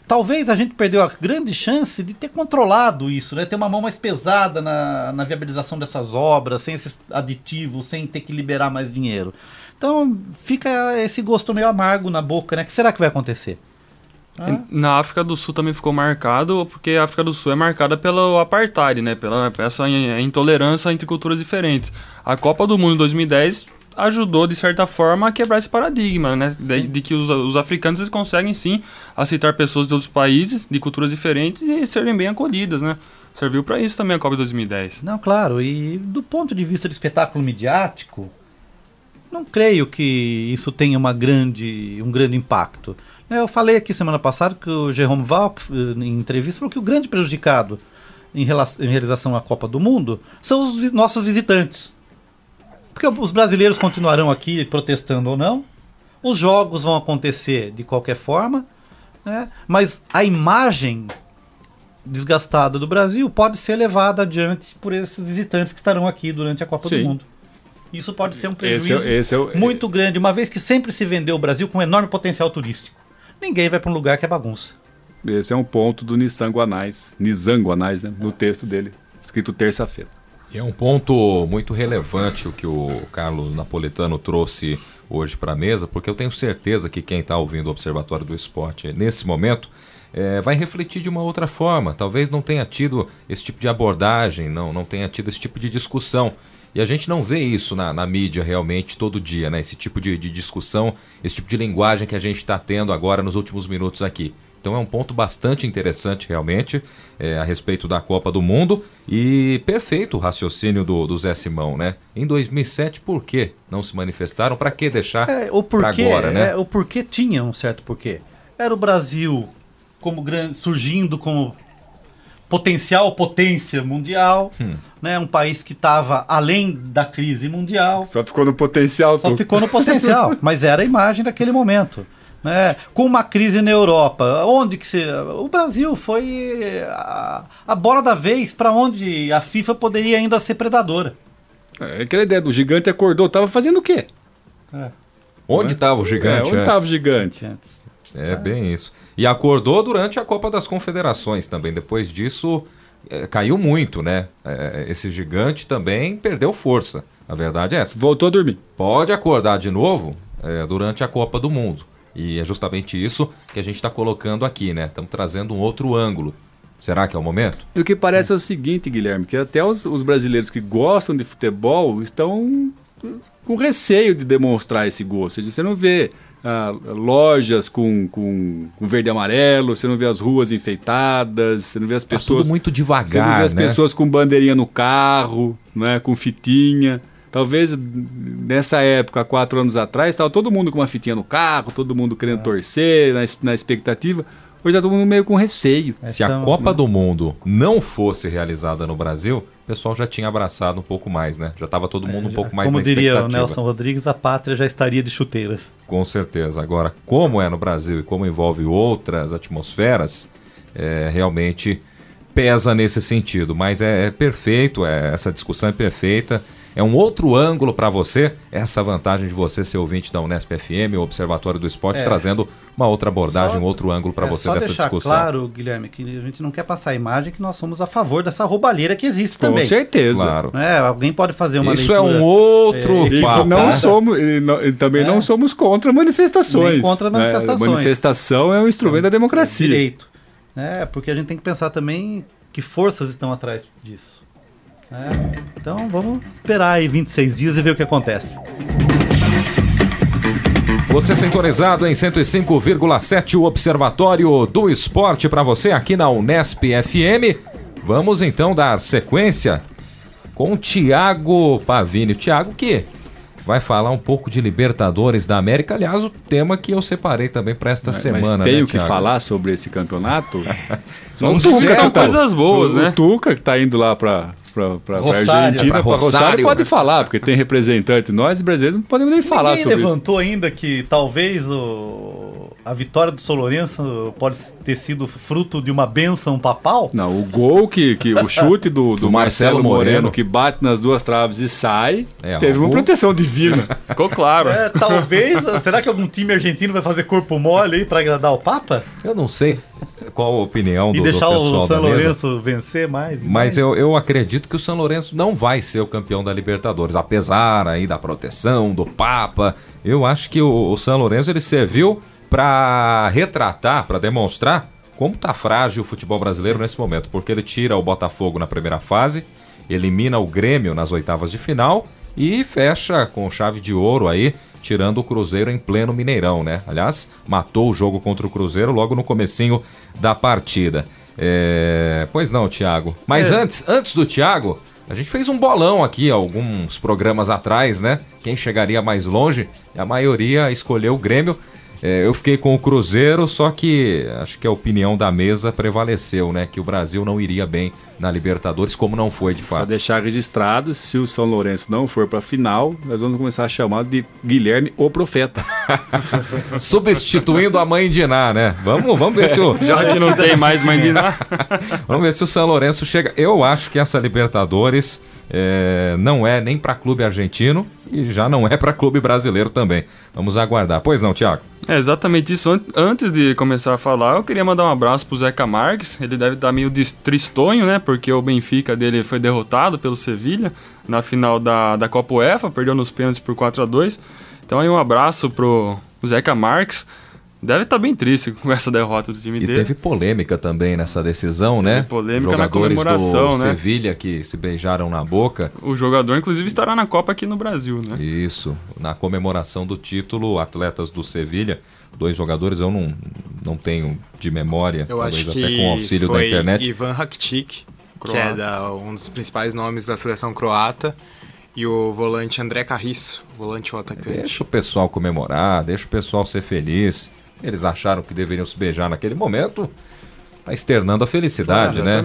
B: Talvez a gente perdeu a grande chance de ter controlado isso, né? Ter uma mão mais pesada na viabilização dessas obras, sem esses aditivos, sem ter que liberar mais dinheiro. Então fica esse gosto meio amargo na boca, né? O que será que vai acontecer?
D: Na África do Sul também ficou marcado, porque a África do Sul é marcada pelo apartheid, né? Pela essa intolerância entre culturas diferentes. A Copa do Mundo em 2010 ajudou, de certa forma, a quebrar esse paradigma, né? De que os africanos eles conseguem, sim, aceitar pessoas de outros países, de culturas diferentes e serem bem acolhidas, né? Serviu para isso também a Copa de 2010.
B: Não, claro. E do ponto de vista de espetáculo midiático, não creio que isso tenha um grande impacto. Eu falei aqui semana passada que o Jerome Valk, em entrevista, falou que o grande prejudicado em realização à Copa do Mundo são os nossos visitantes. Porque os brasileiros continuarão aqui protestando ou não, os jogos vão acontecer de qualquer forma, né? Mas a imagem desgastada do Brasil pode ser levada adiante por esses visitantes que estarão aqui durante a Copa do Mundo. Isso pode ser um prejuízo muito grande, uma vez que sempre se vendeu o Brasil com um enorme potencial turístico. Ninguém vai para um lugar que é bagunça.
C: Esse é um ponto do Nizanguanais, né, no texto dele, escrito terça-feira.
A: E é um ponto muito relevante o que o Carlos Napolitano trouxe hoje para a mesa, porque eu tenho certeza que quem está ouvindo o Observatório do Esporte nesse momento vai refletir de uma outra forma. Talvez não tenha tido esse tipo de abordagem, não tenha tido esse tipo de discussão. E a gente não vê isso na mídia realmente todo dia, né? Esse tipo de discussão, esse tipo de linguagem que a gente está tendo agora nos últimos minutos aqui. Então é um ponto bastante interessante realmente a respeito da Copa do Mundo. E perfeito o raciocínio do Zé Simão, né? Em 2007, por que não se manifestaram? Para que deixar para agora, né?
B: O porquê tinha um certo porquê. Era o Brasil surgindo como potencial potência mundial, né? Um país que estava além da crise mundial.
C: Só ficou no potencial.
B: Ficou no potencial, mas era a imagem daquele momento. Né? Com uma crise na Europa, o Brasil foi a bola da vez para onde a FIFA poderia ainda ser predadora.
C: Aquela ideia do gigante acordou, estava fazendo o quê?
A: Onde estava o gigante?
C: Onde estava o gigante
B: antes?
A: Bem isso. E acordou durante a Copa das Confederações também. Depois disso, caiu muito, né? Esse gigante também perdeu força. A verdade é essa.
C: Voltou a dormir.
A: Pode acordar de novo durante a Copa do Mundo. E é justamente isso que a gente está colocando aqui, né? Estamos trazendo um outro ângulo. Será que é o momento?
C: E o que parece é o seguinte, Guilherme, que até os brasileiros que gostam de futebol estão com receio de demonstrar esse gosto. Ou seja, você não vê lojas com verde e amarelo, você não vê as ruas enfeitadas, você não vê as pessoas...
A: Tudo muito devagar,
C: você não vê as pessoas com bandeirinha no carro, né, com fitinha. Talvez nessa época, 4 anos atrás, estava todo mundo com uma fitinha no carro, todo mundo querendo torcer, na expectativa. Hoje está todo mundo meio com receio.
A: Se a Copa do Mundo não fosse realizada no Brasil, o pessoal já tinha abraçado um pouco mais, né? Já estava todo mundo um pouco mais na expectativa.
B: Como diria o Nelson Rodrigues, a pátria já estaria de chuteiras.
A: Com certeza. Agora, como é no Brasil e como envolve outras atmosferas, realmente pesa nesse sentido. Mas é perfeito, essa discussão é perfeita. É um outro ângulo para você, essa vantagem de você ser ouvinte da Unesp FM, o Observatório do Esporte, trazendo uma outra abordagem, um outro ângulo para você dessa discussão.
B: Só deixar claro, Guilherme, que a gente não quer passar a imagem que nós somos a favor dessa roubalheira que existe também.
C: Com certeza.
A: Claro.
B: Alguém pode fazer uma
A: Isso
B: leitura...
A: é um outro papo.
C: Também não somos contra manifestações.
B: Nem contra manifestações.
C: Manifestação é um instrumento da democracia.
B: Direito. Porque a gente tem que pensar também que forças estão atrás disso. Então vamos esperar aí 26 dias e ver o que acontece.
A: Você sintonizado em 105,7, o Observatório do Esporte para você aqui na Unesp FM. Vamos então dar sequência com o Thiago Pavini. O Thiago que vai falar um pouco de Libertadores da América, aliás, o tema que eu separei também para esta semana.
C: Mas tenho que falar sobre esse campeonato?
D: São coisas boas, né?
C: O Tuca que está indo lá para Argentina, para Rosário, pode falar, porque tem representante. Nós, brasileiros, não podemos nem falar sobre isso.
B: Ninguém levantou ainda que talvez o a vitória do São Lourenço pode ter sido fruto de uma bênção papal?
C: Não, o gol o chute do Marcelo Moreno, que bate nas duas traves e sai, teve uma proteção divina. Ficou claro.
B: Talvez, será que algum time argentino vai fazer corpo mole aí pra agradar o Papa?
A: Eu não sei qual a opinião do
B: pessoal da mesa. E deixar o São Lourenço vencer mais.
A: Mas eu acredito que o São Lourenço não vai ser o campeão da Libertadores, apesar aí da proteção do Papa. Eu acho que o São Lourenço ele serviu para retratar, para demonstrar como tá frágil o futebol brasileiro nesse momento, porque ele tira o Botafogo na primeira fase, elimina o Grêmio nas oitavas de final e fecha com chave de ouro aí, tirando o Cruzeiro em pleno Mineirão, né? Aliás, matou o jogo contra o Cruzeiro logo no comecinho da partida. Pois não, Thiago. Mas antes do Thiago, a gente fez um bolão aqui alguns programas atrás, né? Quem chegaria mais longe, e a maioria escolheu o Grêmio. Eu fiquei com o Cruzeiro, só que acho que a opinião da mesa prevaleceu, né? Que o Brasil não iria bem na Libertadores, como não foi de fato.
C: Só deixar registrado, se o São Lourenço não for para a final, nós vamos começar a chamar de Guilherme o Profeta.
A: Substituindo a Mãe de Iná, né? Vamos ver se o...
D: Já que não tem mais Mãe de Iná.
A: Vamos ver se o São Lourenço chega. Eu acho que essa Libertadores não é nem para clube argentino e já não é para clube brasileiro também. Vamos aguardar. Pois não, Thiago?
D: É exatamente isso. Antes de começar a falar, eu queria mandar um abraço pro Zeca Marques. Ele deve estar meio tristonho, né? Porque o Benfica dele foi derrotado pelo Sevilha na final da Copa UEFA, perdeu nos pênaltis por 4-2. Então aí um abraço pro Zeca Marques. Deve estar bem triste com essa derrota do time dele.
A: E teve polêmica também nessa decisão, né?
D: Teve polêmica
A: jogadores
D: na comemoração,
A: do
D: né?
A: Sevilha que se beijaram na boca.
D: O jogador, inclusive, estará na Copa aqui no Brasil, né?
A: Isso. Na comemoração do título, atletas do Sevilha, 2 jogadores, eu não tenho de memória,
E: eu
A: talvez
E: acho
A: até
E: que
A: com o auxílio
E: foi
A: da internet.
E: Ivan Rakitic, que é um dos principais nomes da seleção croata, e o volante André Carriço, volante ou atacante.
A: Deixa o pessoal comemorar, deixa o pessoal ser feliz. Eles acharam que deveriam se beijar naquele momento, tá externando a felicidade, né?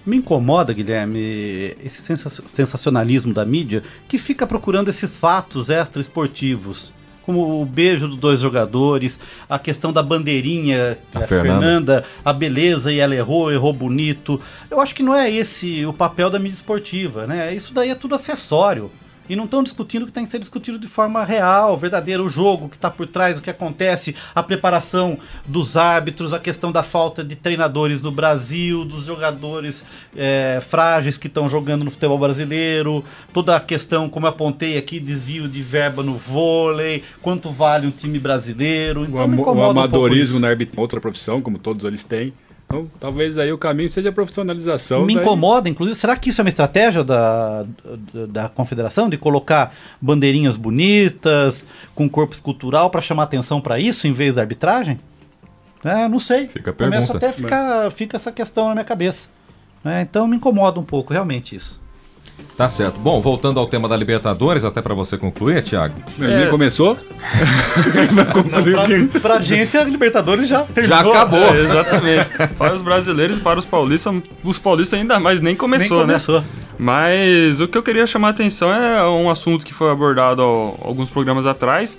B: Me incomoda, Guilherme, esse sensacionalismo da mídia que fica procurando esses fatos extra-esportivos, como o beijo dos 2 jogadores, a questão da bandeirinha, a Fernanda, a beleza e ela errou bonito. Eu acho que não é esse o papel da mídia esportiva, né? Isso daí é tudo acessório. E não estão discutindo o que tem que ser discutido de forma real, verdadeira, o jogo que está por trás, o que acontece, a preparação dos árbitros, a questão da falta de treinadores no Brasil, dos jogadores frágeis que estão jogando no futebol brasileiro, toda a questão, como eu apontei aqui, desvio de verba no vôlei, quanto vale um time brasileiro. Então
C: o amadorismo na outra profissão, como todos eles têm. Então, talvez aí o caminho seja a profissionalização.
B: Me incomoda, inclusive, será que isso é uma estratégia da confederação, de colocar bandeirinhas bonitas, com corpo escultural, para chamar atenção para isso, em vez da arbitragem? Não sei.
A: Fica a pergunta.
B: Começa até fica essa questão na minha cabeça. Então me incomoda um pouco, realmente, isso.
A: Tá certo. Bom, voltando ao tema da Libertadores, até pra você concluir, Thiago.
C: Nem começou?
B: Pra gente, a Libertadores já terminou.
A: Já acabou.
D: Exatamente. Para os brasileiros e para os paulistas ainda mais nem começou, né? Mas o que eu queria chamar a atenção é um assunto que foi abordado alguns programas atrás,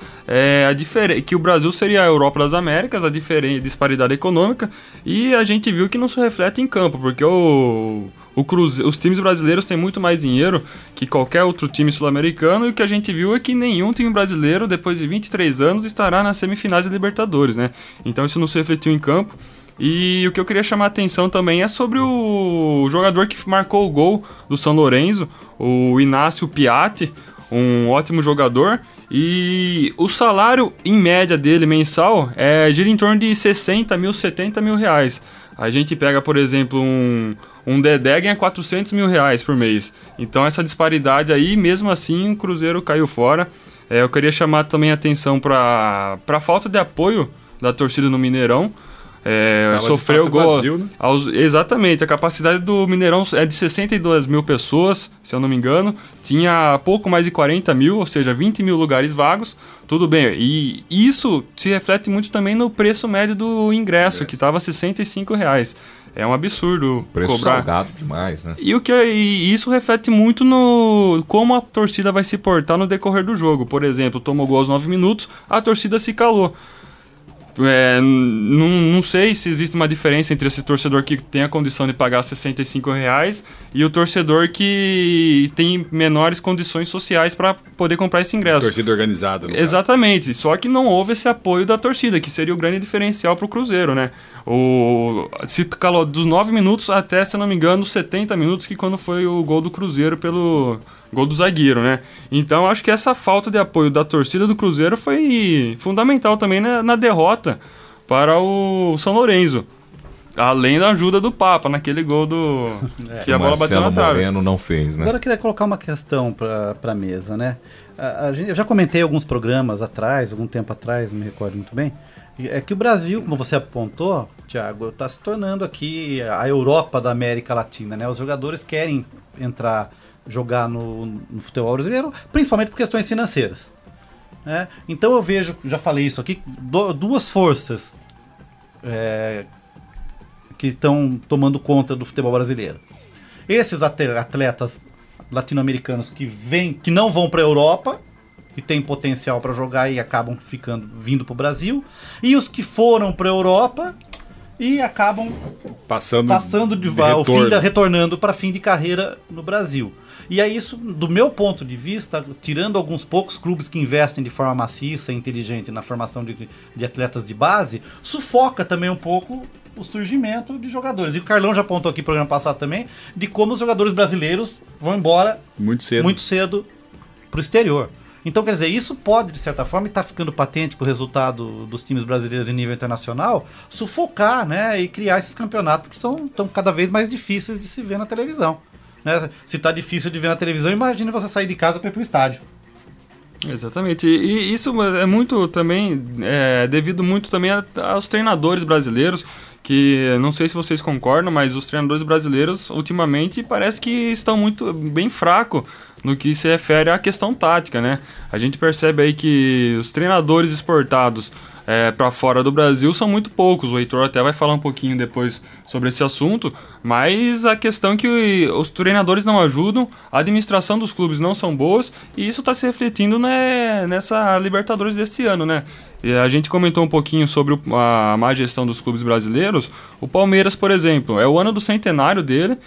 D: que o Brasil seria a Europa das Américas, a disparidade econômica, e a gente viu que não se reflete em campo, porque os times brasileiros têm muito mais dinheiro que qualquer outro time sul-americano, e o que a gente viu é que nenhum time brasileiro, depois de 23 anos, estará nas semifinais da Libertadores, né? Então isso não se refletiu em campo. E o que eu queria chamar a atenção também é sobre o jogador que marcou o gol do São Lourenço, o Inácio Piatti, um ótimo jogador. E o salário em média dele mensal gira em torno de 60 mil, 70 mil reais. A gente pega, por exemplo, um Dedé ganha 400 mil reais por mês. Então essa disparidade aí, mesmo assim, o Cruzeiro caiu fora. Eu queria chamar também a atenção para a falta de apoio da torcida no Mineirão. Sofreu gol vazio, né? Exatamente, a capacidade do Mineirão é de 62 mil pessoas, se eu não me engano. Tinha pouco mais de 40 mil, ou seja, 20 mil lugares vagos. Tudo bem, e isso se reflete muito também no preço médio do ingresso, que estava R$ 65 reais. É um absurdo
A: preço
D: cobrar.
A: Salgado demais, né?
D: E isso reflete muito no como a torcida vai se portar no decorrer do jogo. Por exemplo, tomou gol aos 9 minutos, a torcida se calou. Não sei se existe uma diferença entre esse torcedor que tem a condição de pagar R$65 e o torcedor que tem menores condições sociais para poder comprar esse ingresso.
C: Torcida organizada.
D: Exatamente, só que não houve esse apoio da torcida, que seria o grande diferencial para o Cruzeiro, né? Se calou dos 9 minutos até, se não me engano, 70 minutos, que quando foi o gol do Cruzeiro pelo gol do zagueiro, né? Então acho que essa falta de apoio da torcida do Cruzeiro foi fundamental também na derrota para o São Lourenço. Além da ajuda do Papa naquele gol que a bola bateu na trave.
A: Moreno não fez, né?
B: Agora eu queria colocar uma questão para a mesa, né? Eu já comentei alguns programas atrás, algum tempo atrás, não me recordo muito bem, é que o Brasil, como você apontou, Thiago, está se tornando aqui a Europa da América Latina, né? Os jogadores querem jogar no futebol brasileiro, principalmente por questões financeiras, né? Então eu vejo, já falei isso aqui, duas forças que estão tomando conta do futebol brasileiro. Esses atletas latino-americanos que não vão para a Europa e têm potencial para jogar e acabam vindo para o Brasil, e os que foram para a Europa e acabam retornando para fim de carreira no Brasil. E é isso, do meu ponto de vista, tirando alguns poucos clubes que investem de forma maciça e inteligente na formação de atletas de base, sufoca também um pouco o surgimento de jogadores. E o Carlão já apontou aqui no programa passado também, de como os jogadores brasileiros vão embora muito cedo para o exterior. Então, quer dizer, isso pode, de certa forma, estar ficando patente para o resultado dos times brasileiros em nível internacional, sufocar, né, e criar esses campeonatos que estão cada vez mais difíceis de se ver na televisão, né? Se está difícil de ver na televisão, imagine você sair de casa para ir para o estádio.
D: Exatamente, e isso é muito também, devido muito também aos treinadores brasileiros, que não sei se vocês concordam, mas os treinadores brasileiros ultimamente parece que estão bem fracos no que se refere à questão tática, né? A gente percebe aí que os treinadores exportados para fora do Brasil são muito poucos. O Heitor até vai falar um pouquinho depois sobre esse assunto, mas a questão é que os treinadores não ajudam, a administração dos clubes não são boas, e isso está se refletindo, né, nessa Libertadores desse ano, né? E a gente comentou um pouquinho sobre a má gestão dos clubes brasileiros. O Palmeiras, por exemplo, é o ano do centenário dele,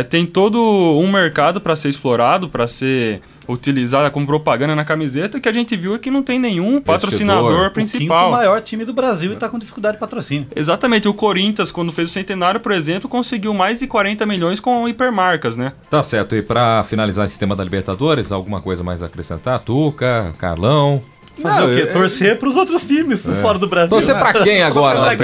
D: tem todo um mercado para ser explorado, para ser utilizado como propaganda na camiseta, que a gente viu é que não tem nenhum patrocinador principal.
B: O quinto maior time do Brasil e está com dificuldade de patrocínio.
D: Exatamente, o Corinthians, quando fez o centenário, por exemplo, conseguiu mais de 40 milhões com hipermarcas, né?
A: Tá certo, e para finalizar esse tema da Libertadores, alguma coisa mais a acrescentar? Tuca, Carlão?
B: Fazer o quê? Torcer para os outros times fora do Brasil.
A: Torcer para quem agora?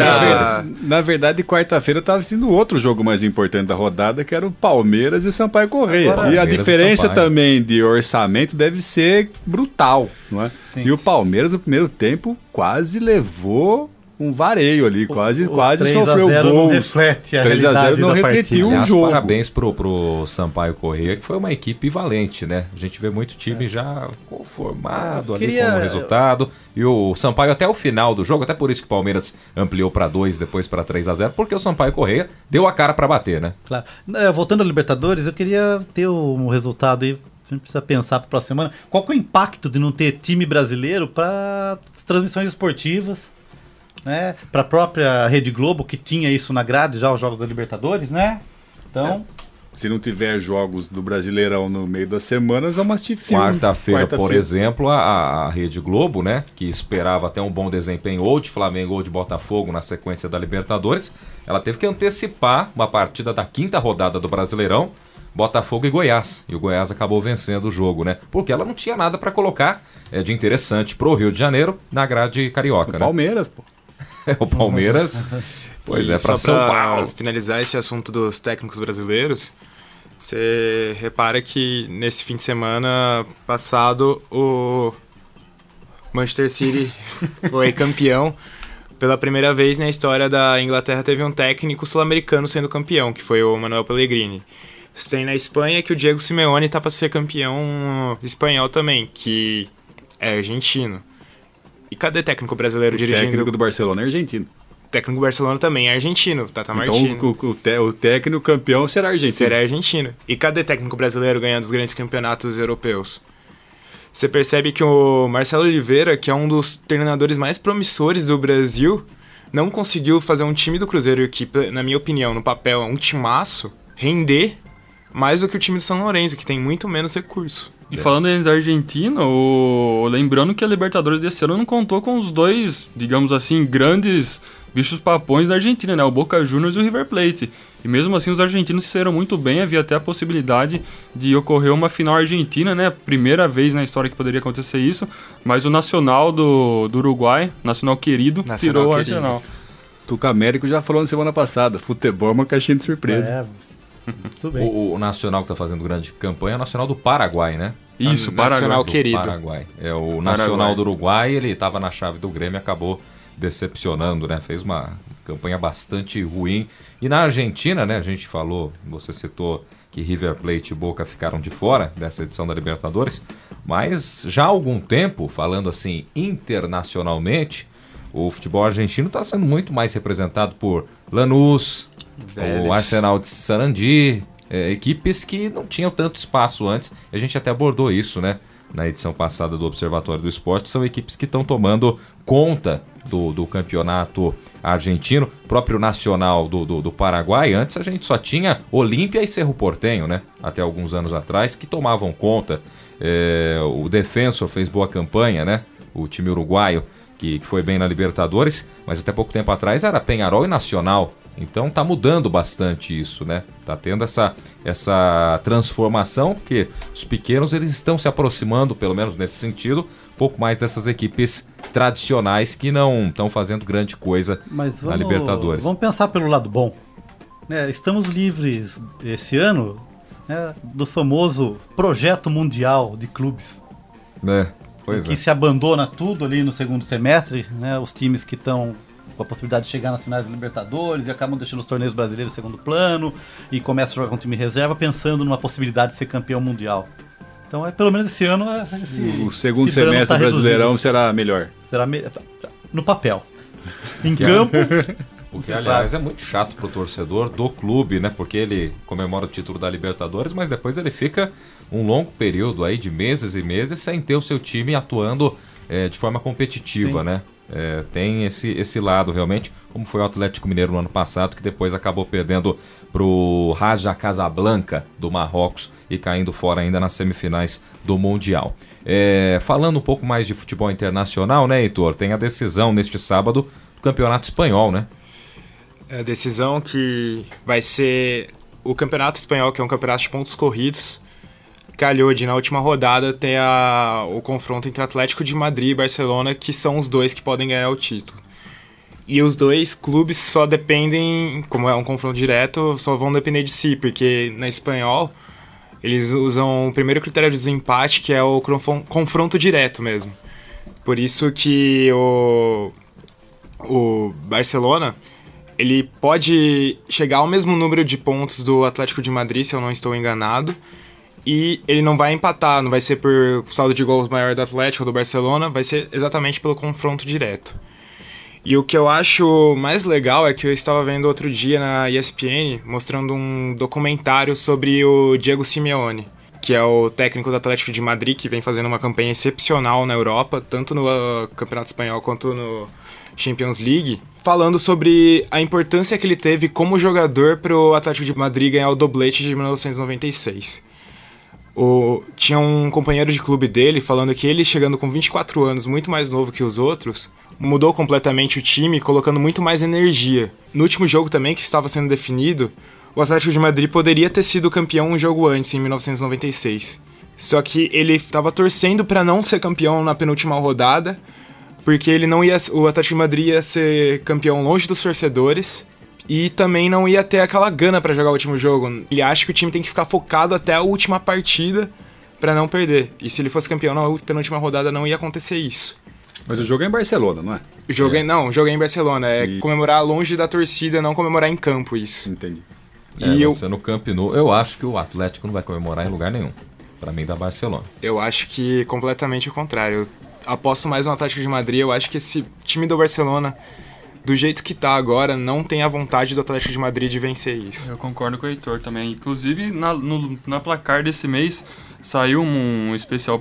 C: Na verdade, quarta-feira estava sendo outro jogo mais importante da rodada, que era o Palmeiras e o Sampaio Corrêa. E a diferença também de orçamento deve ser brutal, não é? Sim. E o Palmeiras, no primeiro tempo, quase levou um vareio ali, quase sofreu o gol.
B: Não reflete a
C: 3-0 não refletiu o jogo.
A: Parabéns pro Sampaio Corrêa, que foi uma equipe valente, né? A gente vê muito time já conformado ali com o resultado. E o Sampaio até o final do jogo, até por isso que o Palmeiras ampliou para 2, depois para 3-0, porque o Sampaio Corrêa deu a cara para bater, né?
B: Claro. Voltando ao Libertadores, eu queria ter um resultado aí. A gente precisa pensar para a próxima semana. Qual que é o impacto de não ter time brasileiro para as transmissões esportivas? Né, para a própria Rede Globo, que tinha isso na grade já, os jogos da Libertadores, né? Então,
C: se não tiver jogos do Brasileirão no meio das semanas, vamos assistir filme.
A: Quarta-feira, por exemplo, a Rede Globo, né, que esperava até um bom desempenho ou de Flamengo ou de Botafogo na sequência da Libertadores, ela teve que antecipar uma partida da 5ª rodada do Brasileirão, Botafogo e Goiás. E o Goiás acabou vencendo o jogo, né? Porque ela não tinha nada para colocar de interessante pro Rio de Janeiro na grade carioca, né?
C: Palmeiras, pô.
A: O Palmeiras, pois é, para São Paulo.
E: Finalizar esse assunto dos técnicos brasileiros, você repara que nesse fim de semana passado o Manchester City foi campeão. Pela primeira vez na história da Inglaterra teve um técnico sul-americano sendo campeão, que foi o Manuel Pellegrini. Você tem na Espanha que o Diego Simeone tá para ser campeão espanhol também, que é argentino. E cadê técnico brasileiro dirigindo?
C: O técnico do Barcelona é argentino.
E: O técnico do Barcelona também é argentino, Tata Martino.
C: Então o técnico campeão será argentino.
E: Será argentino. E cadê técnico brasileiro ganhando os grandes campeonatos europeus? você percebe que o Marcelo Oliveira, que é um dos treinadores mais promissores do Brasil, não conseguiu fazer um time do Cruzeiro que, na minha opinião, no papel é um timaço, render mais do que o time do São Lourenço, que tem muito menos recurso.
D: E falando ainda da Argentina, lembrando que a Libertadores desse ano não contou com os dois, digamos assim, grandes bichos papões da Argentina, né? O Boca Juniors e o River Plate. E mesmo assim os argentinos se saíram muito bem, havia até a possibilidade de ocorrer uma final argentina, né? Primeira vez na história que poderia acontecer isso, mas o Nacional do Uruguai, Nacional querido, tirou o Arsenal.
C: Tuca Américo já falou na semana passada, futebol é uma caixinha de surpresa.
B: Muito bem.
A: O Nacional que está fazendo grande campanha é o Nacional do Paraguai, né?
D: Isso,
E: Nacional
A: Do
E: querido.
A: Paraguai. É o Nacional do Uruguai, ele estava na chave do Grêmio e acabou decepcionando, né? Fez uma campanha bastante ruim. E na Argentina, né? A gente falou, você citou que River Plate e Boca ficaram de fora dessa edição da Libertadores, mas já há algum tempo, falando assim internacionalmente, o futebol argentino está sendo muito mais representado por Lanús, o Arsenal de Sarandi, equipes que não tinham tanto espaço antes. A gente até abordou isso, né? Na edição passada do Observatório do Esporte, são equipes que estão tomando conta do campeonato argentino, próprio Nacional do Paraguai. Antes a gente só tinha Olímpia e Cerro Porteño, né? Até alguns anos atrás, que tomavam conta. O Defensor fez boa campanha, né? O time uruguaio, que foi bem na Libertadores, mas até pouco tempo atrás era Peñarol e Nacional. Então tá mudando bastante isso, né? Tá tendo essa transformação, porque os pequenos eles estão se aproximando, pelo menos nesse sentido, um pouco mais dessas equipes tradicionais que não estão fazendo grande coisa na Libertadores.
B: Vamos pensar pelo lado bom. Estamos livres esse ano, né, do famoso projeto mundial de clubes. Que se abandona tudo ali no segundo semestre, né? Os times que estão com a possibilidade de chegar nas finais da Libertadores e acabam deixando os torneios brasileiros em segundo plano e começam a jogar com time reserva pensando numa possibilidade de ser campeão mundial. Então, pelo menos esse ano...
C: o segundo semestre brasileirão será melhor.
B: No papel. Em campo...
A: O que, aliás, é muito chato pro torcedor do clube, né? Porque ele comemora o título da Libertadores, mas depois ele fica um longo período aí de meses e meses sem ter o seu time atuando de forma competitiva, né? Tem esse lado realmente, como foi o Atlético Mineiro no ano passado, que depois acabou perdendo pro Raja Casablanca do Marrocos e caindo fora ainda nas semifinais do Mundial. Falando um pouco mais de futebol internacional, né, Heitor? Tem a decisão neste sábado do Campeonato Espanhol, né?
E: A decisão que vai ser o Campeonato Espanhol, que é um campeonato de pontos corridos, calhou de, na última rodada, ter o confronto entre Atlético de Madrid e Barcelona, que são os dois que podem ganhar o título. E os dois clubes só dependem, como é um confronto direto, só vão depender de si, porque na Espanhol eles usam o primeiro critério de desempate, que é o confronto direto mesmo. Por isso que o Barcelona... ele pode chegar ao mesmo número de pontos do Atlético de Madrid, se eu não estou enganado, e ele não vai empatar, não vai ser por saldo de gols maior do Atlético ou do Barcelona, vai ser exatamente pelo confronto direto. E o que eu acho mais legal é que eu estava vendo outro dia na ESPN, mostrando um documentário sobre o Diego Simeone, que é o técnico do Atlético de Madrid, que vem fazendo uma campanha excepcional na Europa, tanto no Campeonato Espanhol quanto no Champions League, falando sobre a importância que ele teve como jogador para o Atlético de Madrid ganhar o doblete de 1996. Tinha um companheiro de clube dele falando que ele, chegando com 24 anos, muito mais novo que os outros, mudou completamente o time, colocando muito mais energia. No último jogo também, que estava sendo definido, o Atlético de Madrid poderia ter sido campeão um jogo antes, em 1996. Só que ele estava torcendo para não ser campeão na penúltima rodada, porque o Atlético de Madrid ia ser campeão longe dos torcedores e também não ia ter aquela gana para jogar o último jogo. Ele acha que o time tem que ficar focado até a última partida para não perder. E se ele fosse campeão na penúltima rodada, não ia acontecer isso.
C: Mas o jogo é em Barcelona, não é?
E: O jogo é em Barcelona. Comemorar longe da torcida, não comemorar em campo, isso.
C: Entendi.
A: Você no Camp Nou, eu acho que o Atlético não vai comemorar em lugar nenhum. Para mim, da Barcelona.
E: Eu acho que completamente o contrário. Aposto mais no Atlético de Madrid. Eu acho que esse time do Barcelona, do jeito que tá agora, não tem a vontade do Atlético de Madrid de vencer isso.
D: Eu concordo com o Heitor também. Inclusive, na placar desse mês, saiu um especial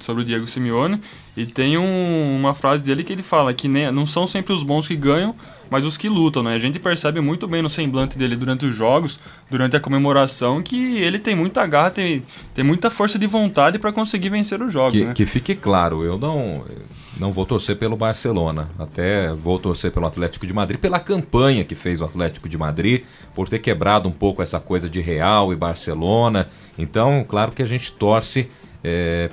D: sobre o Diego Simeone e tem uma frase dele que ele fala que não são sempre os bons que ganham, mas os que lutam, né? A gente percebe muito bem no semblante dele durante os jogos, durante a comemoração, que ele tem muita garra, tem muita força de vontade para conseguir vencer os jogos.
A: Que fique claro, eu não vou torcer pelo Barcelona, até vou torcer pelo Atlético de Madrid, pela campanha que fez o Atlético de Madrid, por ter quebrado um pouco essa coisa de Real e Barcelona. Então, claro que a gente torce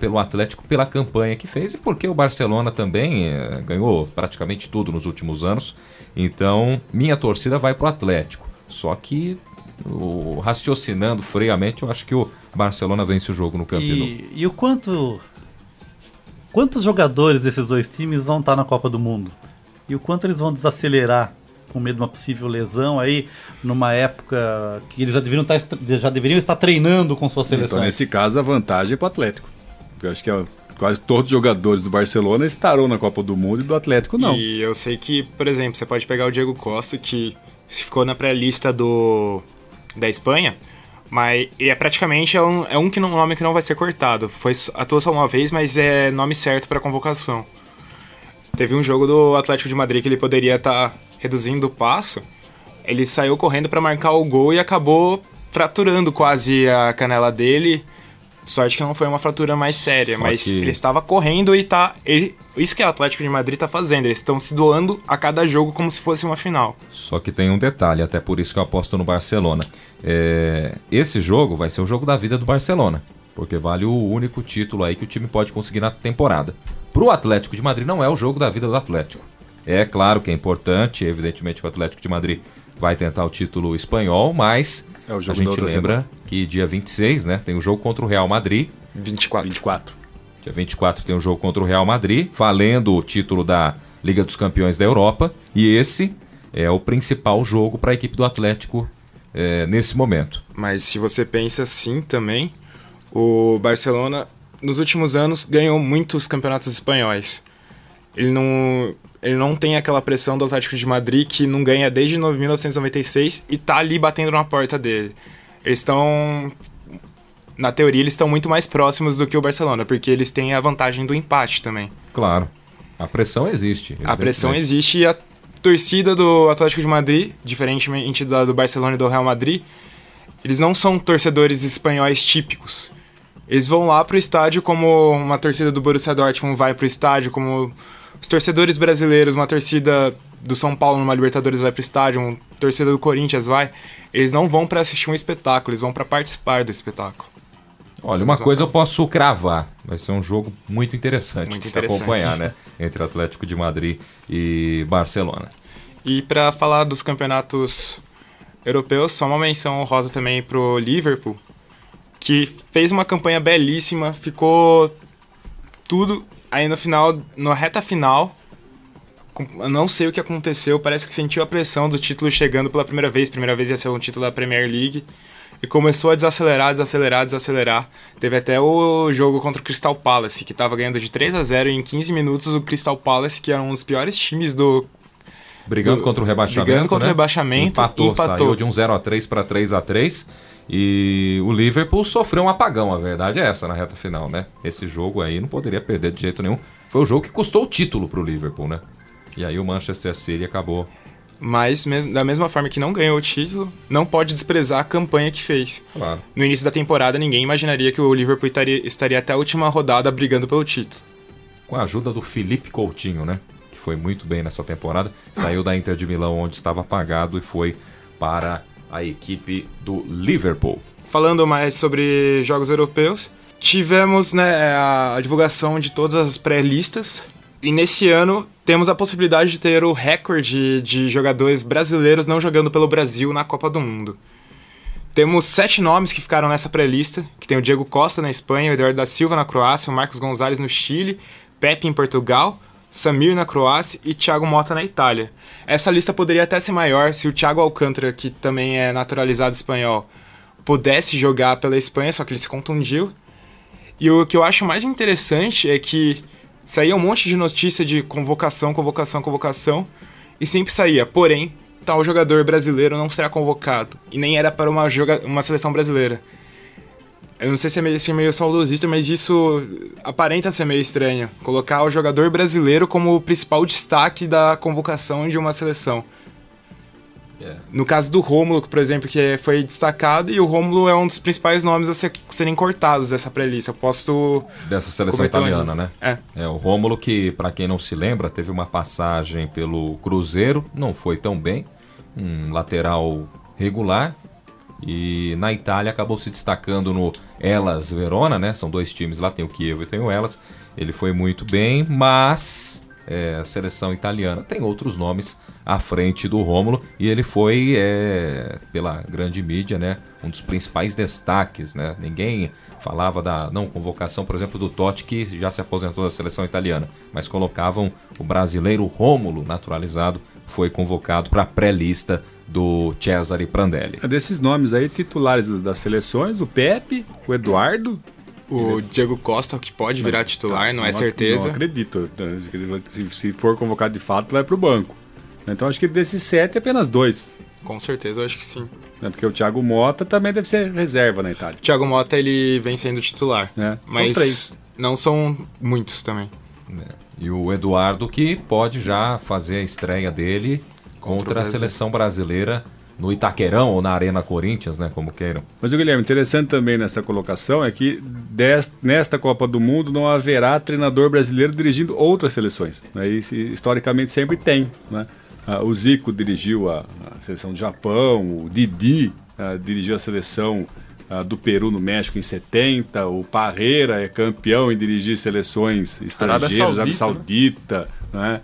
A: pelo Atlético pela campanha que fez e porque o Barcelona também ganhou praticamente tudo nos últimos anos. Então, minha torcida vai pro Atlético. Só que, raciocinando friamente, eu acho que o Barcelona vence o jogo no Camp Nou.
B: E o quantos jogadores desses dois times vão estar na Copa do Mundo? E o quanto eles vão desacelerar com medo de uma possível lesão aí, numa época que eles já deveriam estar treinando com sua seleção?
C: Então, nesse caso, a vantagem é para o Atlético. Eu acho que quase todos os jogadores do Barcelona estarão na Copa do Mundo e do Atlético não.
E: E eu sei que, por exemplo, você pode pegar o Diego Costa, que ficou na pré-lista da Espanha, mas praticamente um nome que não vai ser cortado. Atuou só uma vez, mas é nome certo para convocação. Teve um jogo do Atlético de Madrid que ele poderia estar reduzindo o passo. Ele saiu correndo para marcar o gol e acabou fraturando quase a canela dele. Sorte que não foi uma fratura mais séria, mas ele estava correndo e isso que o Atlético de Madrid está fazendo. Eles estão se doando a cada jogo como se fosse uma final.
A: Só que tem um detalhe, até por isso que eu aposto no Barcelona. Esse jogo vai ser o jogo da vida do Barcelona, porque vale o único título aí que o time pode conseguir na temporada. Pro Atlético de Madrid não é o jogo da vida do Atlético. É claro que é importante, evidentemente que o Atlético de Madrid vai tentar o título espanhol, mas a gente lembra que dia 26, né, tem o jogo contra o Real Madrid.
C: 24.
A: Dia 24 tem o jogo contra o Real Madrid, valendo o título da Liga dos Campeões da Europa, e esse é o principal jogo para a equipe do Atlético nesse momento.
E: Mas se você pensa assim também, o Barcelona nos últimos anos ganhou muitos campeonatos espanhóis. Ele não tem aquela pressão do Atlético de Madrid, que não ganha desde 1996 e tá ali batendo na porta dele. Eles estão, na teoria, eles estão muito mais próximos do que o Barcelona, porque eles têm a vantagem do empate também.
A: Claro, a pressão existe.
E: A pressão existe e a torcida do Atlético de Madrid, diferentemente da do Barcelona e do Real Madrid, eles não são torcedores espanhóis típicos. Eles vão lá pro estádio como uma torcida do Borussia Dortmund vai pro estádio, como os torcedores brasileiros, uma torcida do São Paulo numa Libertadores vai pro estádio, uma torcida do Corinthians vai. Eles não vão para assistir um espetáculo, eles vão para participar do espetáculo.
A: Olha, uma coisa eu posso cravar, vai ser um jogo muito interessante de se acompanhar, né? Entre Atlético de Madrid e Barcelona.
E: E para falar dos campeonatos europeus, só uma menção honrosa também pro Liverpool, que fez uma campanha belíssima, ficou tudo aí no final, na reta final. Eu não sei o que aconteceu, parece que sentiu a pressão do título chegando pela primeira vez ia ser um título da Premier League, e começou a desacelerar. Teve até o jogo contra o Crystal Palace, que estava ganhando de 3-0 e em 15 minutos o Crystal Palace, que era um dos piores times
A: Brigando contra o rebaixamento, empatou, saiu de um 0-3 para 3-3, e o Liverpool sofreu um apagão, a verdade é essa, na reta final, né? Esse jogo aí não poderia perder de jeito nenhum, foi o jogo que custou o título pro Liverpool, né? E aí o Manchester City acabou.
E: Mas, da mesma forma que não ganhou o título, não pode desprezar a campanha que fez.
A: Claro.
E: No início da temporada, ninguém imaginaria que o Liverpool estaria até a última rodada brigando pelo título.
A: Com a ajuda do Felipe Coutinho, né? Que foi muito bem nessa temporada. Saiu da Inter de Milão, onde estava apagado, e foi para a equipe do Liverpool.
E: Falando mais sobre jogos europeus, tivemos, né, a divulgação de todas as pré-listas. E nesse ano temos a possibilidade de ter o recorde de jogadores brasileiros não jogando pelo Brasil na Copa do Mundo. Temos 7 nomes que ficaram nessa pré-lista, que tem o Diego Costa na Espanha, o Eduardo da Silva na Croácia, o Marcos Gonzalez no Chile, Pepe em Portugal, Samir na Croácia e Thiago Motta na Itália. Essa lista poderia até ser maior se o Thiago Alcântara, que também é naturalizado espanhol, pudesse jogar pela Espanha, só que ele se contundiu. E o que eu acho mais interessante é que saía um monte de notícia de convocação, e sempre saía, porém, tal jogador brasileiro não será convocado, e nem era para uma seleção brasileira. Eu não sei se é meio saudosista, mas isso aparenta ser meio estranho. Colocar o jogador brasileiro como o principal destaque da convocação de uma seleção. No caso do Rômulo, por exemplo, que foi destacado, e o Rômulo é um dos principais nomes a serem cortados dessa pré-lista. Eu posso...
A: Dessa seleção italiana, né? O Rômulo, que, para quem não se lembra, teve uma passagem pelo Cruzeiro, não foi tão bem, um lateral regular, e na Itália acabou se destacando no Hellas Verona, né? São 2 times lá, tem o Chievo e tem o Hellas. Ele foi muito bem, mas a seleção italiana tem outros nomes à frente do Rômulo, e ele foi, pela grande mídia, né, um dos principais destaques, né? Ninguém falava da não convocação, por exemplo, do Totti, que já se aposentou da seleção italiana, mas colocavam o brasileiro Rômulo, naturalizado, foi convocado para a pré-lista do Cesare Prandelli.
C: Desses nomes aí, titulares das seleções, o Pepe, o Eduardo...
E: O Diego Costa, que pode virar titular, não é certeza.
C: Não acredito. Se for convocado de fato, vai para o banco. Então acho que desses 7, apenas 2.
E: Com certeza, eu acho que sim.
C: Porque o Thiago Motta também deve ser reserva na Itália.
E: O Thiago Motta, ele vem sendo titular. Mas
C: são 3.
E: Não são muitos também.
A: E o Eduardo, que pode já fazer a estreia dele contra a seleção brasileira no Itaquerão ou na Arena Corinthians, né, como queiram.
C: Mas o Guilherme, interessante também nessa colocação é que nesta Copa do Mundo não haverá treinador brasileiro dirigindo outras seleções, né? E historicamente sempre tem, né? O Zico dirigiu a seleção do Japão, o Didi dirigiu a seleção do Peru no México em 70, o Parreira é campeão em dirigir seleções estrangeiras, Arábia Saudita, né?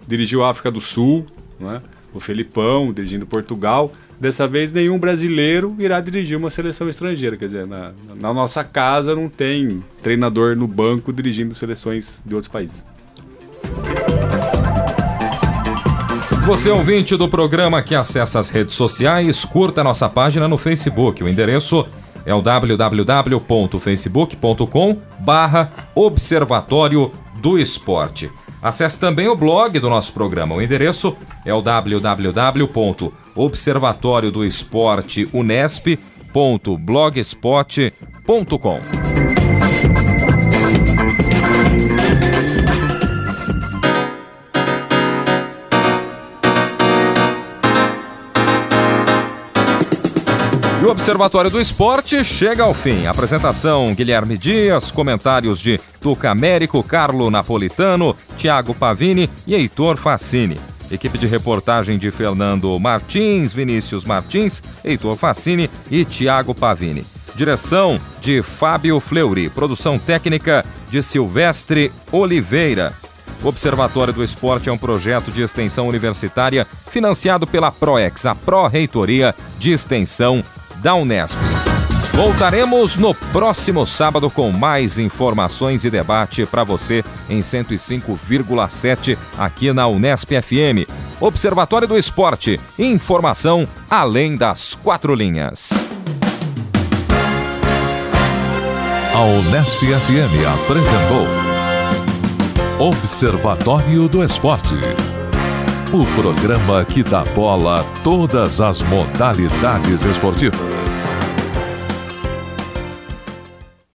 C: Dirigiu a África do Sul, né? O Felipão dirigindo Portugal. Dessa vez nenhum brasileiro irá dirigir uma seleção estrangeira, quer dizer, na nossa casa não tem treinador no banco dirigindo seleções de outros países.
A: Você, ouvinte do programa que acessa as redes sociais, curta a nossa página no Facebook. O endereço é o www.facebook.com/Observatório do Esporte. Acesse também o blog do nosso programa. O endereço é o www.observatoriodouesporte.unesp.blogspot.com. E o Observatório do Esporte chega ao fim. Apresentação: Guilherme Dias, comentários de Tuca Américo, Carlo Napolitano, Thiago Pavini e Heitor Facini. Equipe de reportagem de Fernando Martins, Vinícius Martins, Heitor Facini e Thiago Pavini. Direção de Fábio Fleury. Produção técnica de Silvestre Oliveira. O Observatório do Esporte é um projeto de extensão universitária financiado pela PROEX, a Pró-Reitoria de Extensão da Unesp. Voltaremos no próximo sábado com mais informações e debate para você em 105,7 aqui na Unesp FM. Observatório do Esporte, informação além das 4 linhas.
F: A Unesp FM apresentou Observatório do Esporte, o programa que dá bola a todas as modalidades esportivas.